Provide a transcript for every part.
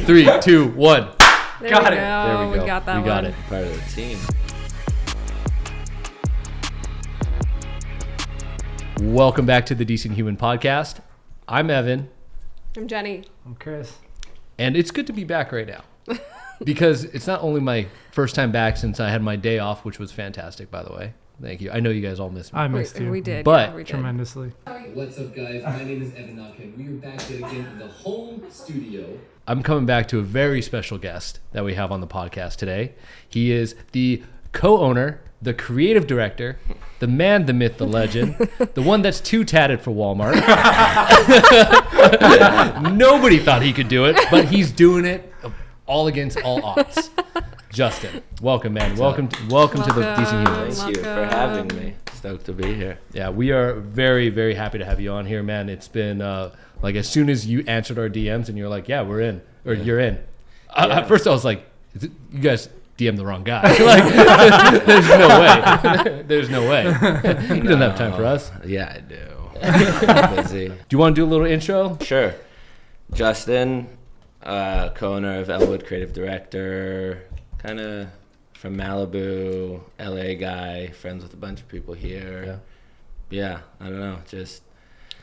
3, 2, 1. There Got we it. go. There we go. We got that We one. got it. Part of the team. Welcome back to the Decent Human Podcast. I'm Evan, I'm Jenny. I'm Chris. and it's good to be back right now because it's not only my first time back since I had my day off, which was fantastic, by the way. Thank you. I know you guys all missed me. I missed you. We did. But- yeah, we did. Tremendously. What's up, guys? My name is Evan Knockhead. We are back yet again in the home studio. I'm coming back to a very special guest that we have on the podcast today. He is the co-owner, the creative director, the man, the myth, the legend, the one that's too tatted for Walmart. Nobody thought he could do it, but he's doing it all against all odds. Justin, welcome, man. Welcome to the Decent Human. Thank you for having me. Stoked to be here. Yeah, we are very, very happy to have you on here, man. It's been like as soon as you answered our DMs and you're like, yeah, we're in, or you're in. At first I was like, you guys DM the wrong guy. Like, there's no way. There's no way. He doesn't have time for us. Yeah, I do. I'm busy. Do you want to do a little intro? Sure. Justin, co-owner of Elwood, creative director, kind of from Malibu, LA guy, friends with a bunch of people here. Yeah, I don't know, just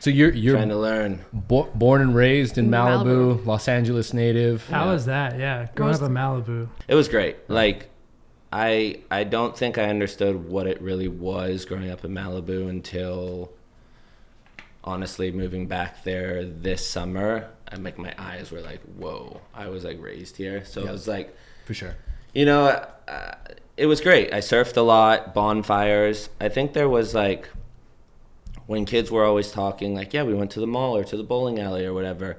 So you're trying to learn. born and raised in Malibu, Malibu. Los Angeles native. How was that? Yeah, growing up in Malibu. It was great. Like, I don't think I understood what it really was growing up in Malibu until, honestly, moving back there this summer. My eyes were like, whoa, I was like raised here. So it was like, For sure. you know, it was great. I surfed a lot, bonfires. I think there was like, when kids were always talking like, yeah, we went to the mall or to the bowling alley or whatever.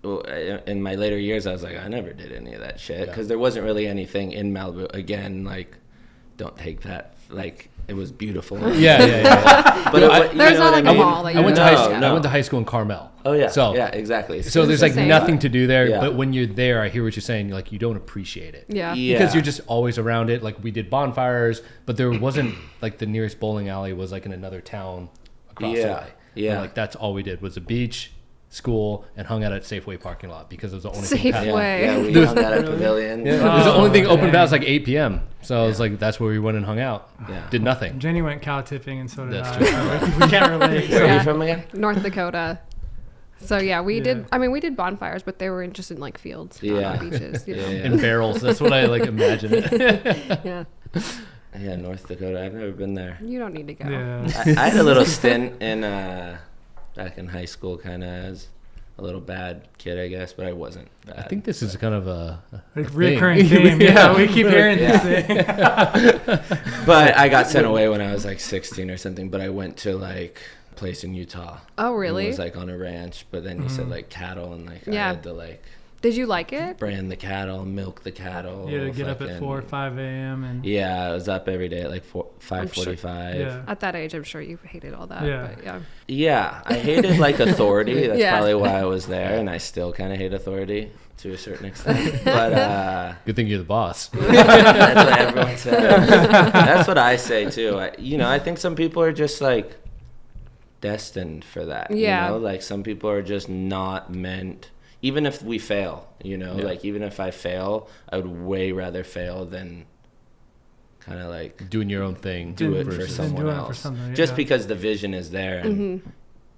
In my later years, I was like, I never did any of that shit because there wasn't really anything in Malibu. Again, like, don't take that. Like, it was beautiful. Yeah. But There's not like a mall that I you went to know. high school. No. I went to high school in Carmel. Oh, yeah. So yeah, exactly. So there's the like same. nothing to do there, Yeah. but when you're there, I hear what you're saying. Like you don't appreciate it. Yeah. Because you're just always around it. Like we did bonfires, but there wasn't like the nearest bowling alley was like in another town across the way. Yeah. And, like that's all we did was the beach, school, and hung out at Safeway parking lot because it was the only thing. Safeway. Yeah, we hung out at Pavilion. It was the only thing open dang. past like 8 p.m. So I was like, that's where we went and hung out. Yeah. Did nothing. Jenny went cow tipping, and so did That's I. true. So we can't relate. Where are Yeah. you from again? North Dakota. So yeah, we Yeah. did. I mean, we did bonfires, but they were just in like fields, not Yeah. on beaches. You know? Yeah. In barrels. That's what I like imagine it. Yeah. Yeah, North Dakota. I've never been there. You don't need to go. Yeah. I had a little stint in back in high school, kind of as a little bad kid, I guess, but I wasn't bad. I think this is kind of a Like thing. recurring theme. Yeah, we keep hearing Yeah. this thing. But I got sent away when I was like 16 or something. But I went to like a place in Utah. Oh really? It was like on a ranch, but then you said like cattle, and like I Yeah. had to like Did you like it? brand the cattle, milk the cattle. You had to get up at fucking- 4 or 5 a.m. and Yeah, I was up every day at like 5:45. yeah. At that age, I'm sure you hated all that. Yeah. But yeah. Yeah, I hated like authority. That's Yeah. probably why I was there, and I still kind of hate authority to a certain extent. But good thing you're the boss. that's what everyone says. That's what I say too. I think some people are just like destined for that. Yeah. You know? Like some people are just not meant. Even if we fail, like even if I fail, I would way rather fail than kind of like Doing your own thing. do it for versus- someone doing it for else. something, Just yeah. because the vision is there, and Mm-hmm.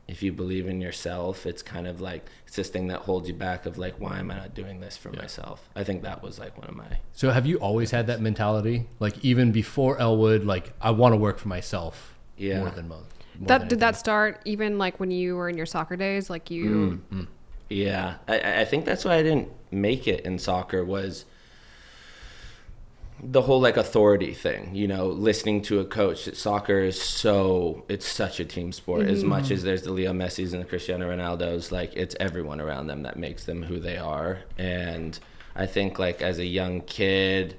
if you believe in yourself, it's kind of like it's this thing that holds you back of like, why am I not doing this for myself? I think that was like one of my. So have you always had that mentality? Like even before Elwood, like I want to work for myself Yeah. more than most. Did that start even like when you were in your soccer days? Like you. Yeah, I think that's why I didn't make it in soccer was the whole like authority thing, listening to a coach. Soccer is it's such a team sport. As much as there's the Leo Messis and the Cristiano Ronaldos, like it's everyone around them that makes them who they are. And I think like as a young kid,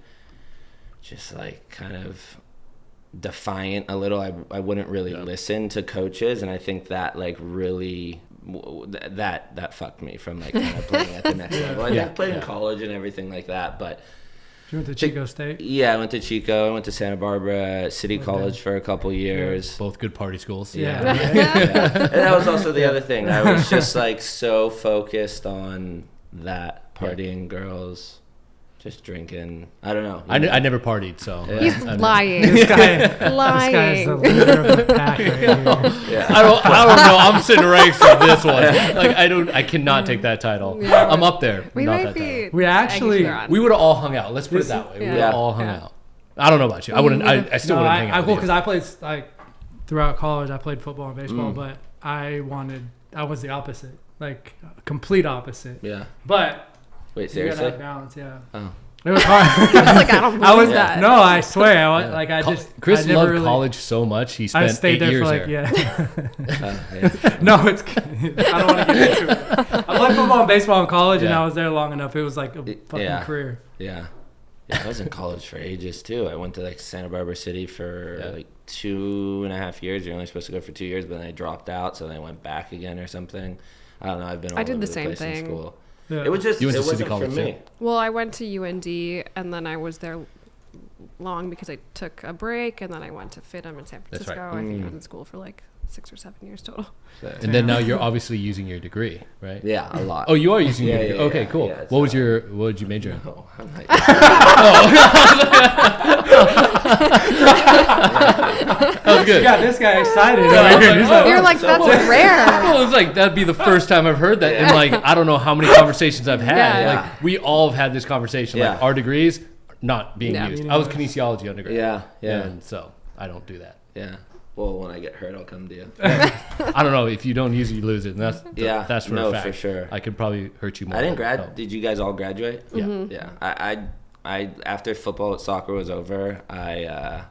just like kind of defiant a little, I wouldn't really listen to coaches, and I think that like really that fucked me from like kind of playing at the next level. I played in college and everything like that, but You went to Chico State? yeah, I went to Chico. I went to Santa Barbara City College for a couple years. Both good party schools. Yeah. And that was also the other thing. I was just like so focused on that partying, girls, just drinking. I don't know. I never partied, so Yeah. He's I mean, lying. This guy lying. is the leader of the pack right here. Yeah. I don't know. I'm sitting ranks with this one. Like I cannot take that title. Yeah. I'm up there. We not might that be. title. We actually- We would have all hung out. Let's put it This- that way. We would Yeah. have all hung Yeah. out. I don't know about you. I wouldn't. I still No, wouldn't hang out. well, with because you. I played like throughout college. I played football and baseball, but I was the opposite, like complete opposite. Yeah. But Wait, you gotta seriously? have balance. Yeah. Oh. It was hard. It's like, I don't believe I was that. no, I swear. I was Yeah. like, I Chris never loved really, college so much. He I spent stayed 8 there years for like there. Yeah. No, it's. I don't want to get into it. I played football and baseball in college, and Yeah. I was there long enough. It was like a fucking Yeah. career. Yeah. Yeah, I was in college for ages too. I went to like Santa Barbara City for like 2.5 years. You're only supposed to go for 2 years, but then I dropped out, so then I went back again or something. I don't know. I've been all I did over the the same place in thing. school. Yeah. It was just You went it to City wasn't College, for me. too? Well, I went to UND, and then I was there long because I took a break, and then I went to FITM in San That's Francisco. right. I think I was in school for like 6 or 7 years total. So, And then now you're obviously using your degree, right? yeah, a lot. Oh, you are using Yeah, your yeah, degree. Okay, yeah, cool. yeah, it's, What did you major in? No, I'm not- That was good. Yeah, this guy excited. Yeah, I was like, He's oh. You're like, that's rare. Well, it's like that'd be the first time I've heard that in like I don't know how many conversations I've had. Yeah. Like we all have had this conversation. Like Yeah. our degrees not being Yeah. used. I was kinesiology undergrad. yeah. And so I don't do that. Yeah. Well, when I get hurt, I'll come to you. I don't know. If you don't use it, you lose it. And that's for a fact. for sure. I could probably hurt you more. I didn't so. Did you guys all graduate? Yeah. Mm-hmm. Yeah. I after soccer was over, I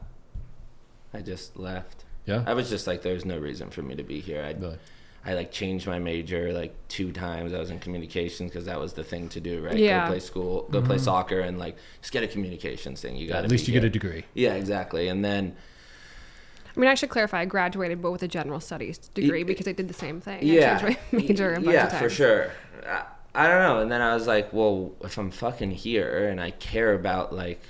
just left. Yeah. I was just like, there's no reason for me to be here. Really? I like changed my major like 2 times. I was in communications because that was the thing to do, right? Yeah. Go play school, go play soccer, and like just get a communications thing. You got At least you get a degree. Yeah, exactly. And then I mean, I should clarify. I graduated, but with a general studies degree because I did the same thing. yeah, I changed my major a bunch of times. for sure. I don't know. And then I was like, well, if I'm fucking here and I care about like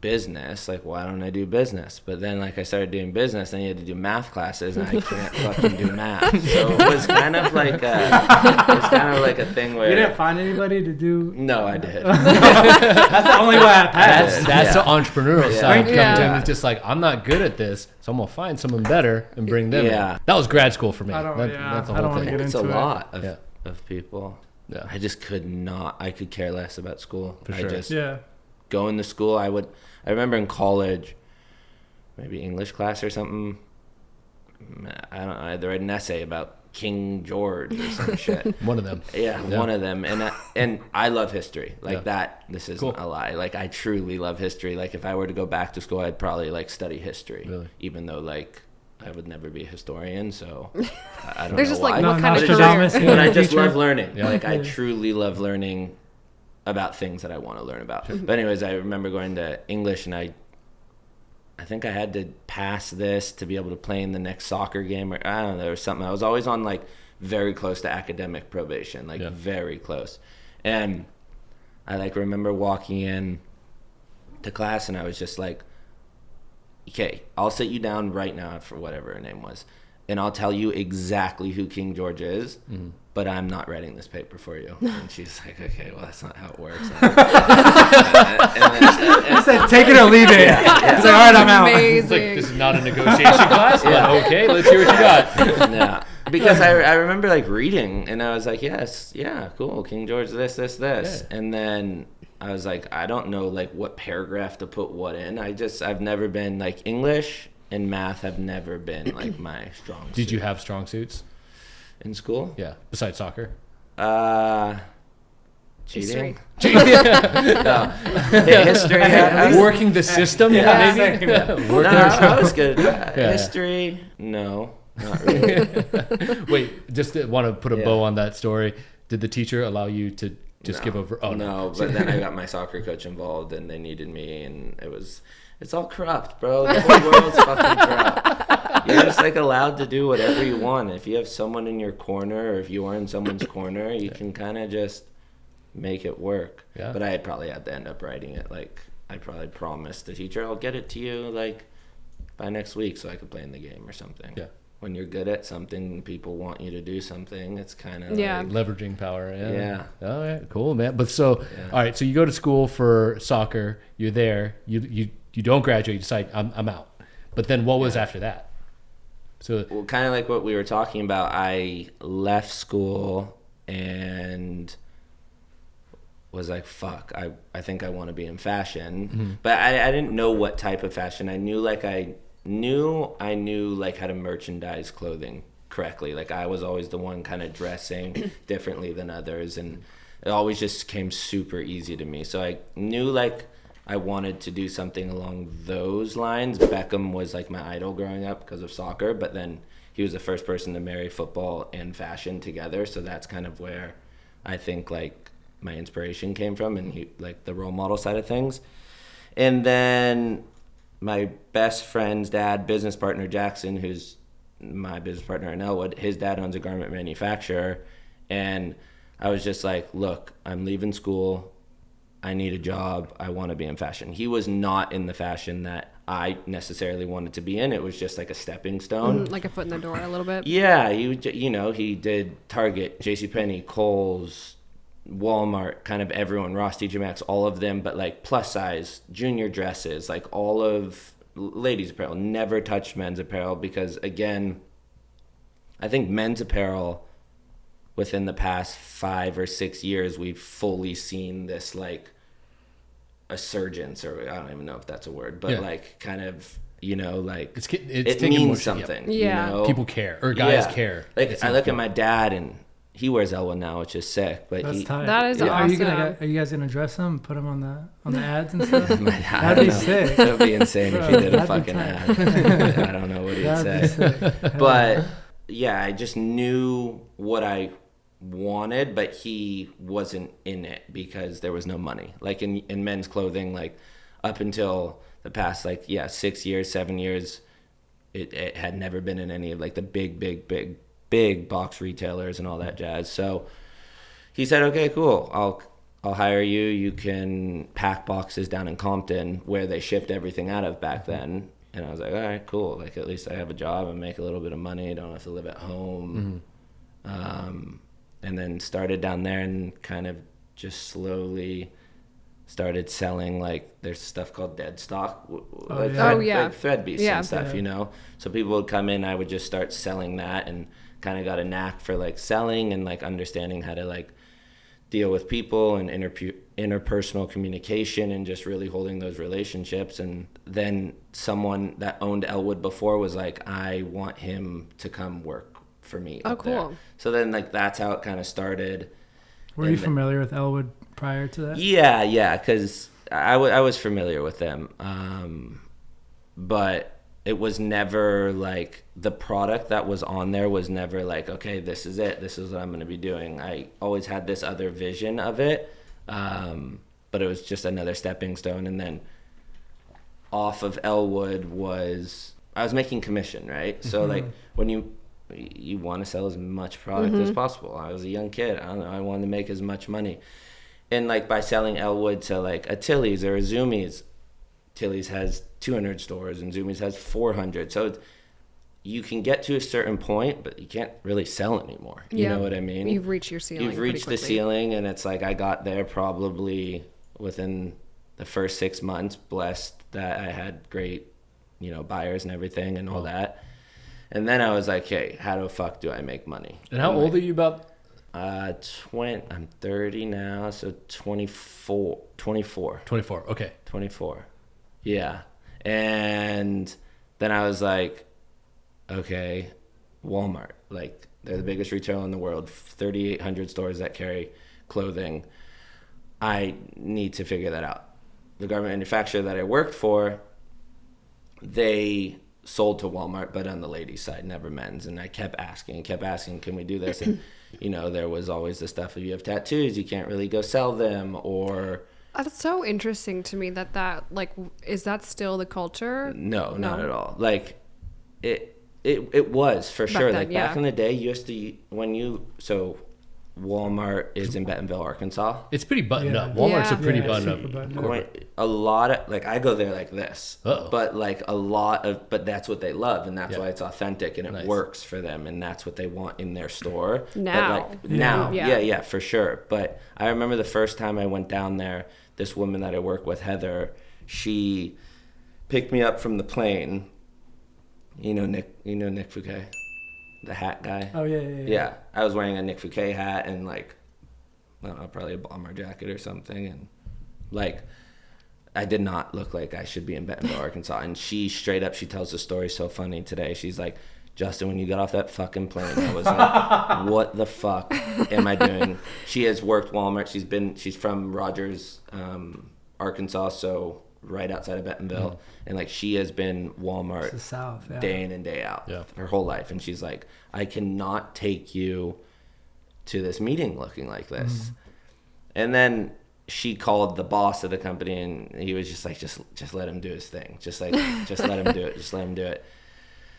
business, like why don't I do business? But then like I started doing business, and you had to do math classes, and I can't fucking do math. So it was kind of like a thing where You didn't find anybody to do. no, I did. That's the only way I passed. That's Yeah. the entrepreneurial Yeah. side coming Yeah. to him. It's just like I'm not good at this, so I'm gonna find someone better and bring them. Yeah. in. That was grad school for me. I don't- That- yeah, that's the I whole don't wanna thing. get It's a into it. lot Yeah. of people. Yeah. I just could not. I could care less about school. For I sure. just Yeah. going to school. I remember in college, maybe English class or something. I don't know. I had to write an essay about King George or some shit. One of them. Yeah, Yeah. one of them. And I love history. Like Yeah. that. This isn't Cool. a lie. Like I truly love history. Like if I were to go back to school, I'd probably like study history. Really? Even though like I would never be a historian. So I don't There's know just why. like No, what kind of Nostradamus career? in But I the just future. love learning. Yeah. Like I truly love learning about things that I want to learn about. But anyways, I remember going to English, and I think I had to pass this to be able to play in the next soccer game, or I don't know, there was something. I was always on like very close to academic probation, like Yeah. very close. And I like remember walking in to class, and I was just like, okay, I'll sit you down right now for whatever her name was, and I'll tell you exactly who King George is, but I'm not writing this paper for you. And she's like, okay, well, that's not how it works. I said, take it or leave it. It's like, all right, I'm out. It's like Amazing. this is not a negotiation class, but okay, let's hear what you got. Yeah, because I remember like reading, and I was like, yes, yeah, cool, King George, this, Yeah. and then I was like, I don't know like what paragraph to put what in. I've never been like English and math have never been like my strong suit. Did you have strong suits? In school? Yeah, besides soccer. Cheating? History. No. Yeah, history. Working the system, Yeah. maybe. No, Working I was good at that. Yeah. History? No, not really. Wait, just want to put a Yeah. bow on that story. Did the teacher allow you to just No. give over? Oh No, but then I got my soccer coach involved, and they needed me, and it's all corrupt, bro. The whole world's fucking corrupt. You're just like allowed to do whatever you want. If you have someone in your corner, or if you are in someone's corner, you can kind of just make it work. Yeah. But I had probably had to end up writing it. Like I probably promised the teacher, I'll get it to you like by next week, so I could play in the game or something. Yeah. when you're good at something, people want you to do something. It's kind of Yeah. like, Leveraging power. Yeah. Yeah. All right. Cool, man. But so, Yeah. all right. So you go to school for soccer. You're there. You don't graduate. You decide I'm out. But then what was after that? So well, kind of like what we were talking about. I left school and was like, fuck, I think I want to be in fashion. But I didn't know what type of fashion. I knew I knew like how to merchandise clothing correctly. Like I was always the one kind of dressing differently than others, and it always just came super easy to me. So I knew like I wanted to do something along those lines. Beckham was like my idol growing up because of soccer, but then he was the first person to marry football and fashion together. So that's kind of where I think like my inspiration came from, and he like the role model side of things. And then my best friend's dad, business partner Jackson, who's my business partner in Elwood, his dad owns a garment manufacturer. And I was just like, look, I'm leaving school. I need a job. I want to be in fashion. He was not in the fashion that I necessarily wanted to be in. It was just like a stepping stone. Like a foot in the door a little bit. Yeah, he did Target, JCPenney, Kohl's, Walmart, kind of everyone, Ross, TJ Maxx, all of them, but like plus size, junior dresses, like all of ladies apparel. Never touched men's apparel because, again, I think men's apparel within the past 5 or 6 years, we've fully seen this like a surgence, or I don't even know if that's a word, but like kind of, like it's it taking more means shape. something. Yeah. You know? People care, or guys Yeah. care. Like I look at my dad, and he wears Elwood now, which is sick. But That's he, tight. That is Are you awesome. are you guys gonna dress him? Put him on the ads and stuff? I That'd don't be know. sick. That would be insane if he did a That'd be fucking tight. ad. I don't know what he'd That'd be say. sick. But yeah, I just knew what I wanted, but he wasn't in it because there was no money. Like in men's clothing, like up until the past 6 years, 7 years, it had never been in any of like the big box retailers and all that jazz. So he said, okay, cool, I'll hire you. You can pack boxes down in Compton where they shipped everything out of back then. And I was like, all right, cool. Like at least I have a job and make a little bit of money. I don't have to live at home. And then started down there and kind of just slowly started selling, like there's stuff called dead stock, like thread beasts and stuff, So people would come in, I would just start selling that, and kind of got a knack for like selling and like understanding how to like deal with people and interpersonal communication and just really holding those relationships. And then someone that owned Elwood before was like, I want him to come work for me up there. So then like that's how it kind of started. Were you familiar with Elwood prior to that? Yeah, because I was familiar with them, but it was never like the product that was on there was never like, okay, this is it, this is what I'm going to be doing. I always had this other vision of it, but it was just another stepping stone. And then off of Elwood I was making commission, right? So like when you want to sell as much product as possible. I was a young kid. I don't know. I wanted to make as much money. And like by selling Elwood to like a Tilly's or a Zoomies, Tilly's has 200 stores and Zoomies has 400. So you can get to a certain point, but you can't really sell anymore. You know what I mean? You've reached your ceiling. You've reached the ceiling, and it's like I got there probably within the first 6 months, blessed that I had great, buyers and everything and all that. And then I was like, hey, how the fuck do I make money? And how old are you about? I'm 30 now, so 24. 24, okay. 24, yeah. And then I was like, okay, Walmart, like they're the biggest retailer in the world, 3,800 stores that carry clothing. I need to figure that out. The garment manufacturer that I worked for, they sold to Walmart, but on the ladies' side, never men's. And I kept asking, can we do this? And, there was always the stuff of you have tattoos, you can't really go sell them, or... That's so interesting to me that like, is that still the culture? No, not at all. Like, it was, for sure. Then, like, back in the day, you used to, Walmart is in Bentonville, Arkansas. It's pretty buttoned Yeah. up. Walmart's a Yeah. pretty Yeah, buttoned super up. buttoned up. corporate. A lot of, like, I go there like this, Uh-oh. but like a lot of, but that's what they love, and that's Yeah. why it's authentic and it Nice. works for them, and that's what they want in their store. Now. But like now, Yeah. yeah, for sure. But I remember the first time I went down there, this woman that I work with, Heather, she picked me up from the plane. You know Nick Fouquet, the hat guy. Oh yeah. Yeah, I was wearing a Nick Fouquet hat and like, I don't know, probably a bomber jacket or something, and like, I did not look like I should be in Bentonville, Arkansas. And she straight up, she tells the story so funny today. She's like, Justin, when you got off that fucking plane, I was like, what the fuck am I doing? She has worked Walmart. She's from Rogers, Arkansas, so right outside of Bentonville. And like, she has been Walmart It's the South. Yeah. day in and day out Yeah. her whole life. And she's like, I cannot take you to this meeting looking like this. And then she called the boss of the company, and he was just like, just let him do his thing. Just let him do it. Just let him do it.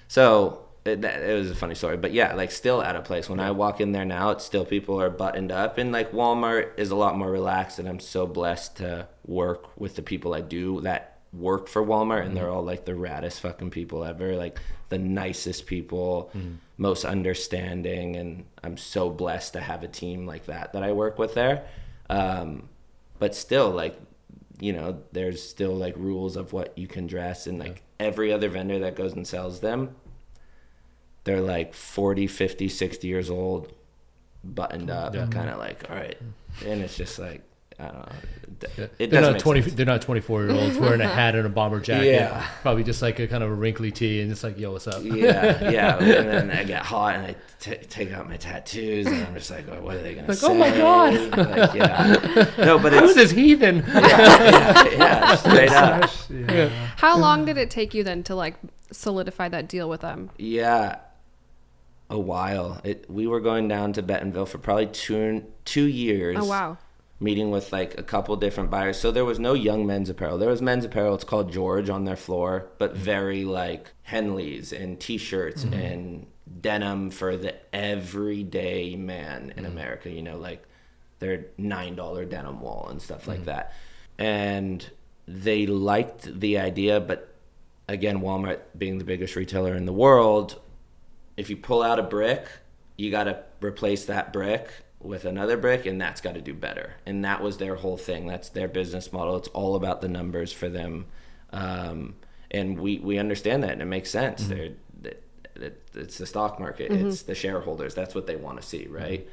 So it was a funny story, but yeah, like, still at a place when I walk in there now, it's still, people are buttoned up, and like, Walmart is a lot more relaxed, and I'm so blessed to work with the people I do that work for Walmart, and they're all like the raddest fucking people ever, like the nicest people, most understanding, and I'm so blessed to have a team like that I work with there. But still, like, you know, there's still like rules of what you can dress, and like every other vendor that goes and sells them, they're like 40, 50, 60 years old, buttoned up, kind of like, all right. And it's just like, I don't know. It They're doesn't not make 20. sense. They're not 24-year-olds wearing a hat and a bomber jacket. Yeah. Probably just like a kind of a wrinkly tee, and it's like, yo, what's up? Yeah. And then I get hot, and I take out my tattoos, and I'm just like, oh, what are they gonna Like, say? oh my God. Like, yeah. No, but Who's it's this heathen? yeah, straight up. Yeah. How long did it take you then to like solidify that deal with them? Yeah, a while. We were going down to Bentonville for probably two years. Oh wow. Meeting with like a couple different buyers. So there was no young men's apparel. There was men's apparel. It's called George on their floor, but very like Henleys and t-shirts and denim for the everyday man in America, you know, like their $9 denim wall and stuff like that. And they liked the idea, but again, Walmart being the biggest retailer in the world, if you pull out a brick, you got to replace that brick with another brick, and that's got to do better. And that was their whole thing. That's their business model. It's all about the numbers for them. And we understand that, and it makes sense. It's the stock market. It's the shareholders. That's what they want to see, right?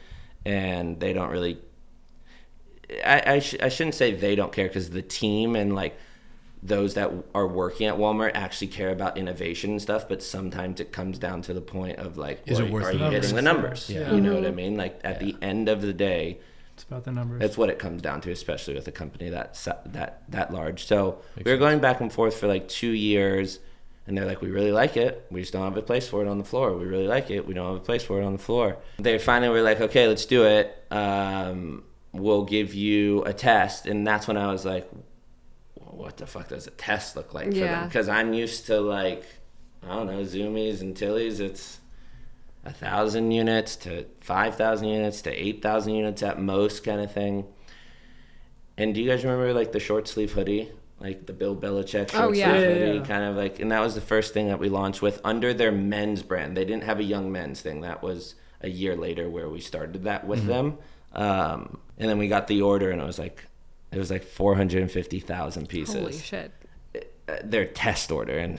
And they don't really, I shouldn't say they don't care, because the team and like those that are working at Walmart actually care about innovation and stuff, but sometimes it comes down to the point of like, Is it worth are the you numbers? hitting the numbers? Yeah. You know what I mean? Like at the end of the day, It's about the numbers. that's what it comes down to, especially with a company that large. So Makes we were sense. going back and forth for like 2 years, and they're like, we really like it. We just don't have a place for it on the floor. We really like it. We don't have a place for it on the floor. They finally were like, okay, let's do it. We'll give you a test. And that's when I was like, what the fuck does a test look like for them? Because I'm used to like, I don't know, Zoomies and Tillies. It's 1,000 units to 5,000 units to 8,000 units at most, kind of thing. And do you guys remember like the short sleeve hoodie, like the Bill Belichick short sleeve hoodie, Yeah. kind of like? And that was the first thing that we launched with under their men's brand. They didn't have a young men's thing. That was a year later where we started that with them. And then we got the order, and it was like 450,000 pieces. Holy shit. Their test order, and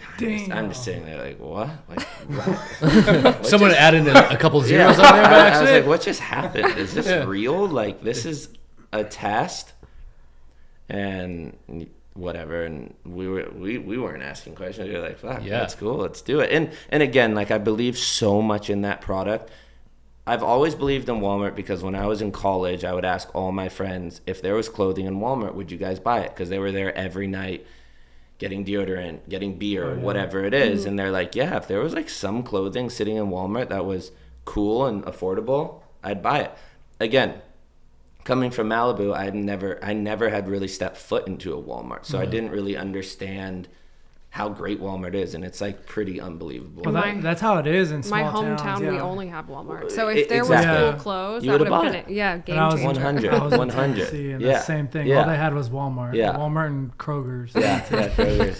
I'm just sitting there like, what? Like, what? Someone added a couple zeros Yeah. on there by I was accident. like, what just happened? Is this real? Like, this is a test? And whatever. And we weren't asking questions. We were like, fuck, Yeah. that's cool. Let's do it. And again, like, I believe so much in that product. I've always believed in Walmart because when I was in college, I would ask all my friends, if there was clothing in Walmart, would you guys buy it? Because they were there every night getting deodorant, getting beer, whatever it is. And they're like, yeah, if there was like some clothing sitting in Walmart that was cool and affordable, I'd buy it. Again, coming from Malibu, I never had really stepped foot into a Walmart. So I didn't really understand how great Walmart is, and it's like pretty unbelievable. Well, that's how it is in My small hometown, towns, we yeah. only have Walmart. So if there Exactly. was full clothes, You that would would've have bought been it. a game And I was in- changer. 100. I was in 100. Tennessee, and Yeah. the same thing. Yeah. All they had was Walmart. Yeah. Walmart and Kroger's. Yeah, Kroger's.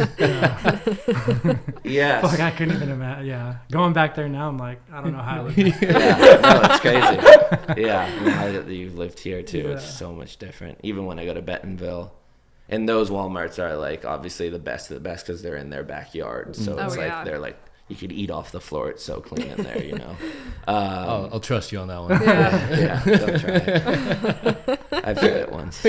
Yes. Fuck, I couldn't even imagine. Yeah, going back there now, I'm like, I don't know how. No, it's crazy. Yeah, now that you've lived here too, it's Yeah. so much different. Even when I go to Bentonville, and those Walmarts are like obviously the best of the best because they're in their backyard. So it's like they're like you could eat off the floor. It's so clean in there, you know. I'll trust you on that one. Yeah. Don't try it. I've tried it once.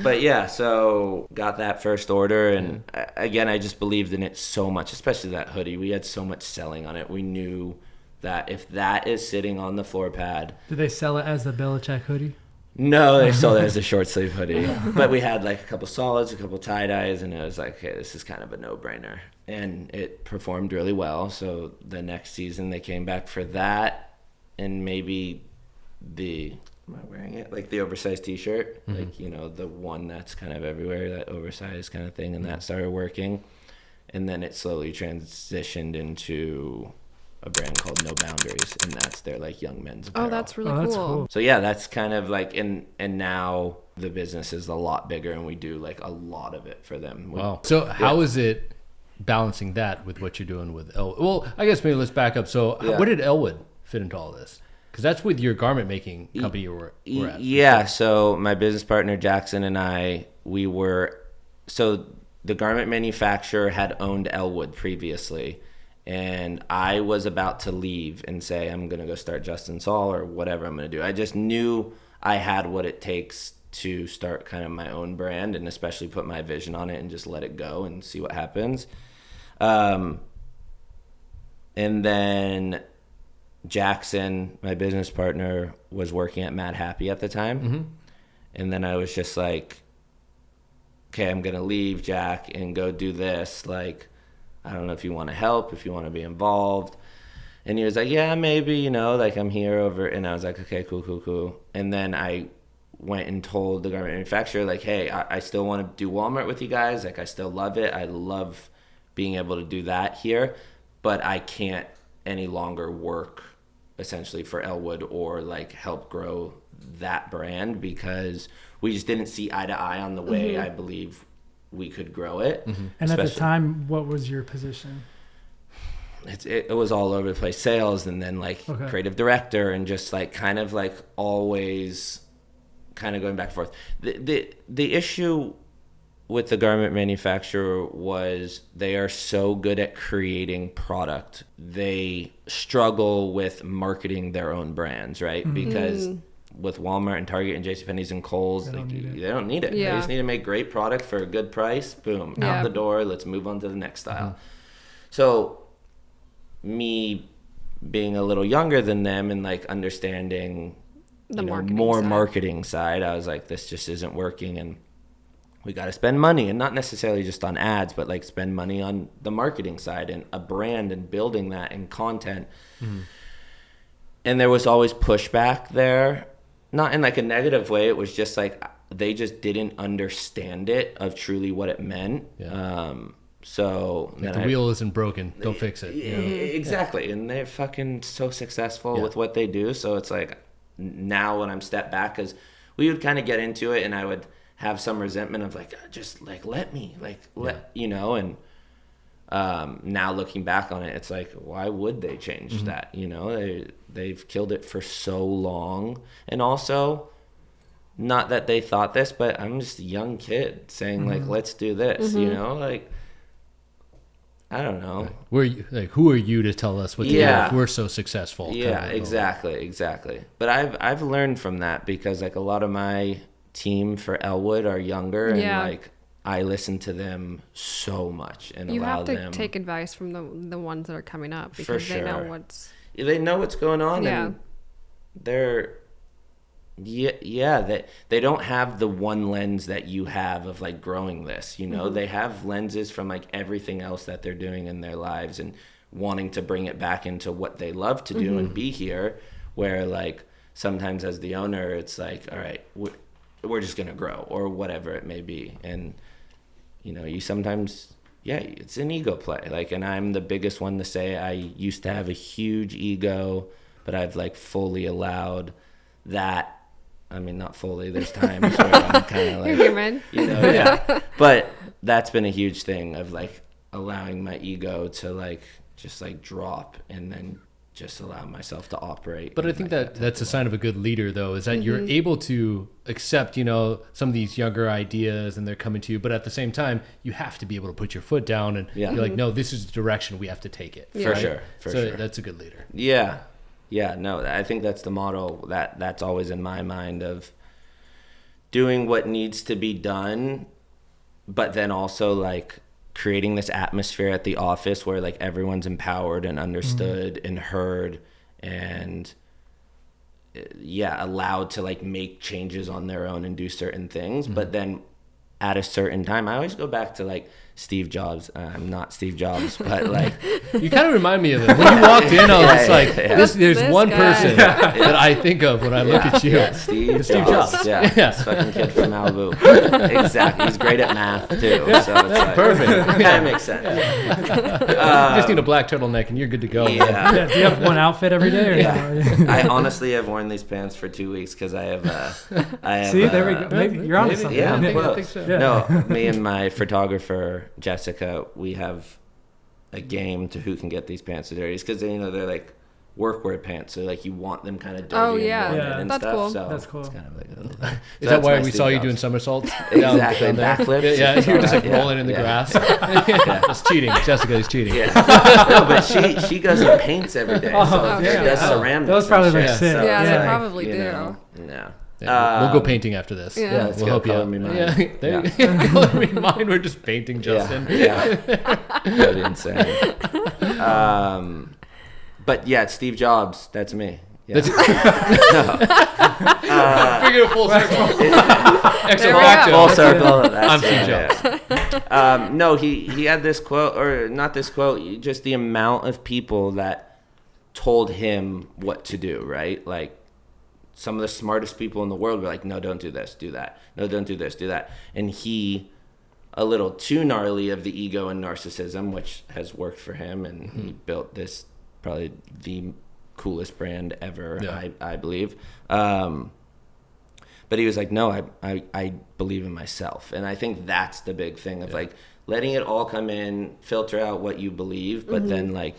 But yeah, so got that first order, and again, I just believed in it so much, especially that hoodie. We had so much selling on it. We knew that if that is sitting on the floor pad. Did they sell it as the Belichick hoodie? No, they sold it as a short sleeve hoodie. But we had like a couple solids, a couple tie dyes, and it was like, okay, this is kind of a no brainer. And it performed really well. So the next season they came back for that, and maybe am I wearing it? Like the oversized t-shirt, like, you know, the one that's kind of everywhere, that oversized kind of thing. And that started working. And then it slowly transitioned into a brand called No Boundaries, and that's their like young men's apparel. Oh, that's really That's cool. cool. So yeah, that's kind of like, and now the business is a lot bigger, and we do like a lot of it for them. Wow. So how is it balancing that with what you're doing with Elwood? Well, I guess maybe let's back up. So Yeah. what did Elwood fit into all this? Because that's with your garment making company you were at. Yeah, so my business partner Jackson and I, so the garment manufacturer had owned Elwood previously, and I was about to leave and say I'm going to go start Justin SAUL or whatever I'm going to do. I just knew I had what it takes to start kind of my own brand, and especially put my vision on it and just let it go and see what happens. And then Jackson, my business partner, was working at Mad Happy at the time. And then I was just like, okay, I'm going to leave Jack and go do this. Like, I don't know if you want to help, if you want to be involved. And he was like, yeah, maybe, you know, like I'm here over. And I was like, okay, cool. And then I went and told the garment manufacturer, like, hey, I still want to do Walmart with you guys. Like, I still love it. I love being able to do that here, but I can't any longer work essentially for Elwood or like help grow that brand because we just didn't see eye to eye on the way I believe we could grow it. And at the time, what was your position? It was all over the place, sales, and then like creative director, and just like kind of like always kind of going back and forth. The issue with the garment manufacturer was they are so good at creating product. They struggle with marketing their own brands, right? Because with Walmart and Target and JCPenney's and Kohl's, they don't need it. Yeah. They just need to make great product for a good price. Boom, out the door. Let's move on to the next style. So me being a little younger than them and like understanding The more marketing side, I was like, this just isn't working, and we got to spend money, and not necessarily just on ads, but like spend money on the marketing side and a brand and building that and content. And there was always pushback there, not in like a negative way. It was just like they just didn't understand it of truly what it meant. So If the wheel isn't broken, don't fix it. You know? Exactly. And they're fucking so successful with what they do. So it's like now when I'm stepped back, because we would kind of get into it and I would have some resentment of like, just like, let me, like, you know, and now looking back on it, it's like, why would they change that? You know, they've killed it for so long. And also, not that they thought this, but I'm just a young kid saying like, let's do this, you know, like, I don't know. Who are you to tell us what to do if we're so successful? Yeah, exactly. But I've learned from that because like a lot of my team for Elwood are younger and like I listen to them so much and you allow have to them take advice from the ones that are coming up because they know what's going on and they're they don't have the one lens that you have of like growing this, you know. They have lenses from like everything else that they're doing in their lives and wanting to bring it back into what they love to do and be here, where like sometimes as the owner it's like, all right, we're just gonna grow or whatever it may be. And you know, you sometimes yeah, it's an ego play. Like, and I'm the biggest one to say I used to have a huge ego, but I've like fully allowed that. I mean, not fully. There's times where I'm kind of like, You're human. you know, yeah. But that's been a huge thing of like allowing my ego to like just like drop and then just allow myself to operate. But I think that that's a sign of a good leader, though, is that you're able to accept, you know, some of these younger ideas and they're coming to you. But at the same time, you have to be able to put your foot down and you're like, no, this is the direction we have to take it. For sure. For sure. That's a good leader. Yeah. Yeah. No, I think that's the model that's always in my mind of doing what needs to be done, but then also like creating this atmosphere at the office where like everyone's empowered and understood and heard and allowed to like make changes on their own and do certain things. But then at a certain time, I always go back to like Steve Jobs. I'm not Steve Jobs, but like you kind of remind me of it. When you walked in, I was just like, there's This one guy. person that I think of when I look at you. Yeah, Steve Jobs. Yeah. This fucking kid from Malibu. Exactly. He's great at math too. So it's like, Perfect. Kind of makes sense. You just need a black turtleneck and you're good to go. Yeah. Do you have one outfit every day? Or no? I honestly have worn these pants for 2 weeks because I have. See, there we go. Maybe you're onto something. Yeah, I think so. Yeah. No, me and my photographer Jessica, we have a game to who can get these pants the dirtiest because you know they're like workwear pants, so like you want them kind of dirty. Oh, and yeah. worn Yeah. and That's stuff. cool. So That's cool. It's kind of like Is so that why that's my we Steve saw you Jobs. doing somersaults? Exactly, down there? backflips. Yeah, you were just like Yeah. rolling in the Yeah. grass. That's cheating. Jessica is cheating. Yeah. No, but she goes and paints every day. So Oh, she yeah. does Oh. ceramics. Those probably and look shit, sick. so Yeah, it's they Yeah. probably you do. know, no. Yeah, we'll go painting after this. Yeah. Yeah, let's We'll go help you color out. me mine. Yeah, there you go. Color me mine. We're just painting Justin. Yeah. That'd be insane. But yeah, it's Steve Jobs. That's me. Yeah. Bring it full circle. Extra There we facto. go. Full circle. I'm That's Steve it, Jobs. yeah. No, he had this quote, or not this quote, just the amount of people that told him what to do, right? Like some of the smartest people in the world were like, no, don't do this, do that. No, don't do this, do that. And he, a little too gnarly of the ego and narcissism, which has worked for him, and he built this probably the coolest brand ever, Yeah. I believe. But he was like, no, I believe in myself. And I think that's the big thing of like letting it all come in, filter out what you believe, but then like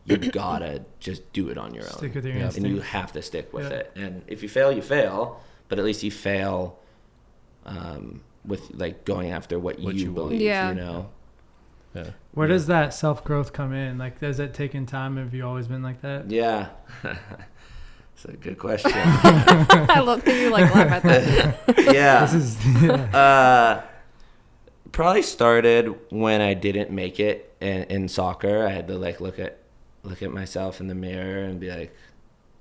you gotta just do it on your own. Stick with your And instincts. you have to stick with Yeah. it. And if you fail, you fail, but at least you fail with like going after what What you you want. believe, Yeah. you know? Yeah. Where does that self-growth come in? Like, does it take in time? Have you always been like that? Yeah. It's a good question. I love that you like laugh at that. Yeah. This is Probably started when I didn't make it in soccer. I had to like look at myself in the mirror and be like,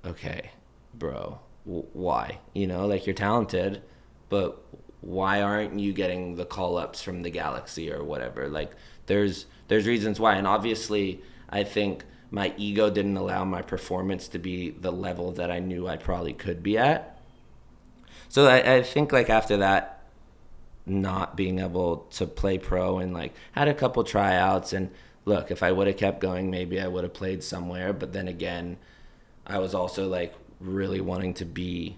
okay, bro, why? You know, like you're talented, but why aren't you getting the call ups from the Galaxy or whatever? Like there's reasons why. And obviously I think my ego didn't allow my performance to be the level that I knew I probably could be at. So I think like after that, not being able to play pro and like had a couple tryouts, and look, if I would have kept going, maybe I would have played somewhere. But then again, I was also like really wanting to be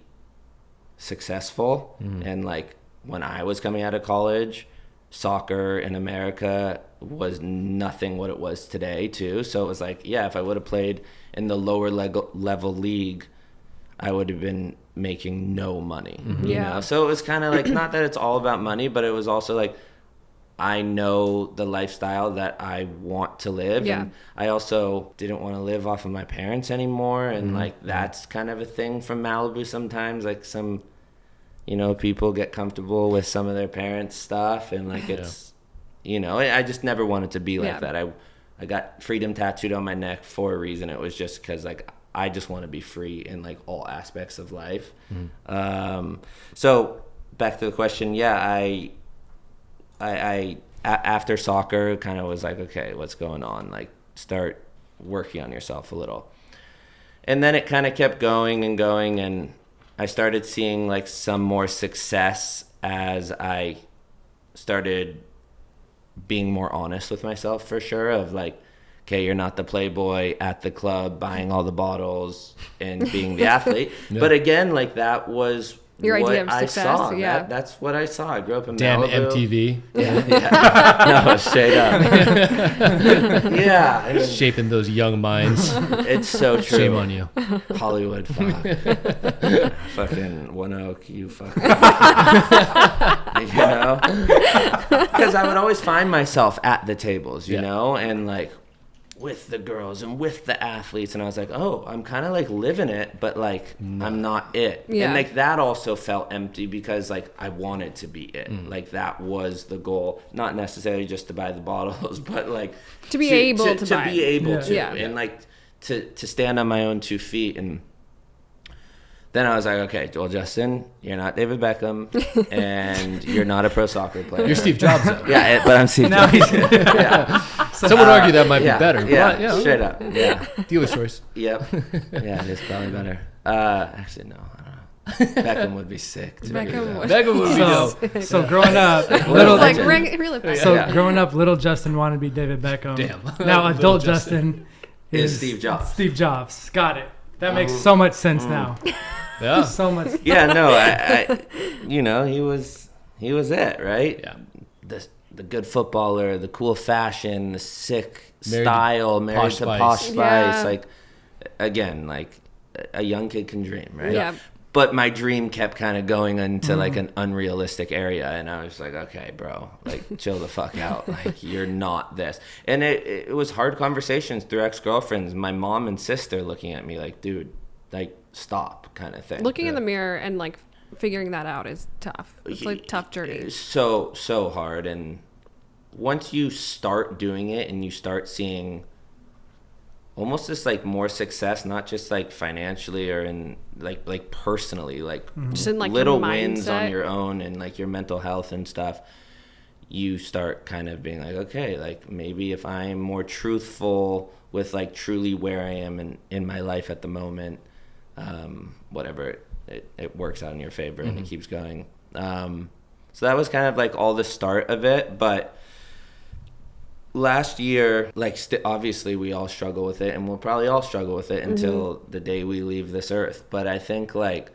successful. And like when I was coming out of college, soccer in America was nothing what it was today too. So it was like, yeah, if I would have played in the lower level league, I would have been making no money, you Yeah. know? So it was kind of like, not that it's all about money, but it was also like, I know the lifestyle that I want to live. Yeah. And I also didn't want to live off of my parents anymore. And like, that's kind of a thing from Malibu sometimes. Like some, you know, people get comfortable with some of their parents' stuff. And like, it's, you know, I just never wanted to be like Yeah. that. I got freedom tattooed on my neck for a reason. It was just because like, I just want to be free in like all aspects of life. So back to the question. Yeah, I after soccer kind of was like, okay, what's going on? Like start working on yourself a little. And then it kind of kept going and going. And I started seeing like some more success as I started being more honest with myself for sure, of like, okay, you're not the playboy at the club buying all the bottles and being the athlete. Yeah. But again, like that was Your what idea of I success, saw. yeah. That's what I saw. I grew up in Damn Malibu. MTV. Yeah. No, straight up. Yeah. I mean, Shaping those young minds. it's so true. Shame on you. Hollywood, fuck. Fucking One Oak, you fucking. You know? Because I would always find myself at the tables, you know? And like with the girls and with the athletes. And I was like, oh, I'm kind of like living it, but like I'm not it. Yeah. And like that also felt empty because like I wanted to be it. Like that was the goal. Not necessarily just to buy the bottles, but like To be able to buy. be able Yeah. to. Yeah. And like to stand on my own 2 feet. And then I was like, okay, well, Justin, you're not David Beckham, and you're not a pro soccer player. You're Steve Jobs, though. Yeah, but I'm Steve Now Jobs. he's Yeah, Some would argue that might yeah, be better. Yeah, But, yeah, straight up. Yeah, dealer's choice. yep. Yeah, it is probably better. Actually, no, I don't know. Beckham would be sick. To Beckham do that. would. Beckham would be dope. So growing up, It's little like legend. really fast. so Yeah. growing up, little Justin wanted to be David Beckham. Damn. Now Little adult Justin. Justin Is Steve Jobs. Steve Jobs. Got it. That makes so much sense now. Yeah. So much. Yeah, no, I you know, he was it, right? Yeah. The good footballer, the cool fashion, the sick Married style, married Posh to Spice. Posh Spice. Yeah. Like, again, like a young kid can dream, right? Yeah. But my dream kept kind of going into like an unrealistic area, and I was like, okay, bro, like chill the fuck out. Like you're not this. And it was hard conversations through ex-girlfriends, my mom and sister looking at me like, dude, like stop kind of thing. Looking in the mirror and like figuring that out is tough. It's like a tough journey. It's so hard. And once you start doing it and you start seeing almost just like more success, not just like financially or in like personally, like Just in like little your wins on mindset. your own and like your mental health and stuff, you start kind of being like, okay, like maybe if I'm more truthful with like truly where I am in my life at the moment, whatever, it works out in your favor and it keeps going. So that was kind of like all the start of it. But last year, like obviously we all struggle with it, and we'll probably all struggle with it until the day we leave this earth. But I think like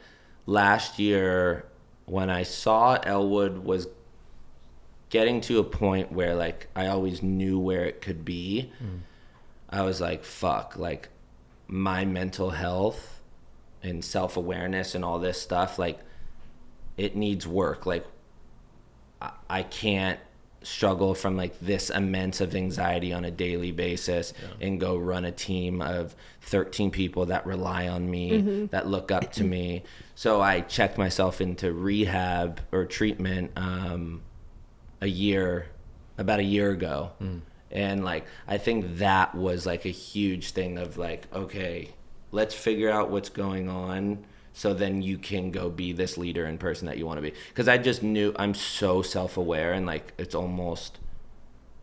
last year when I saw Elwood was getting to a point where like I always knew where it could be, I was like, fuck, like my mental health and self-awareness and all this stuff, like it needs work. Like I can't struggle from like this immense of anxiety on a daily basis and go run a team of 13 people that rely on me, that look up to me. So I checked myself into rehab or treatment about a year ago. And like I think that was like a huge thing of like, okay, let's figure out what's going on so then you can go be this leader and person that you want to be. Because I just knew I'm so self-aware, and like it's almost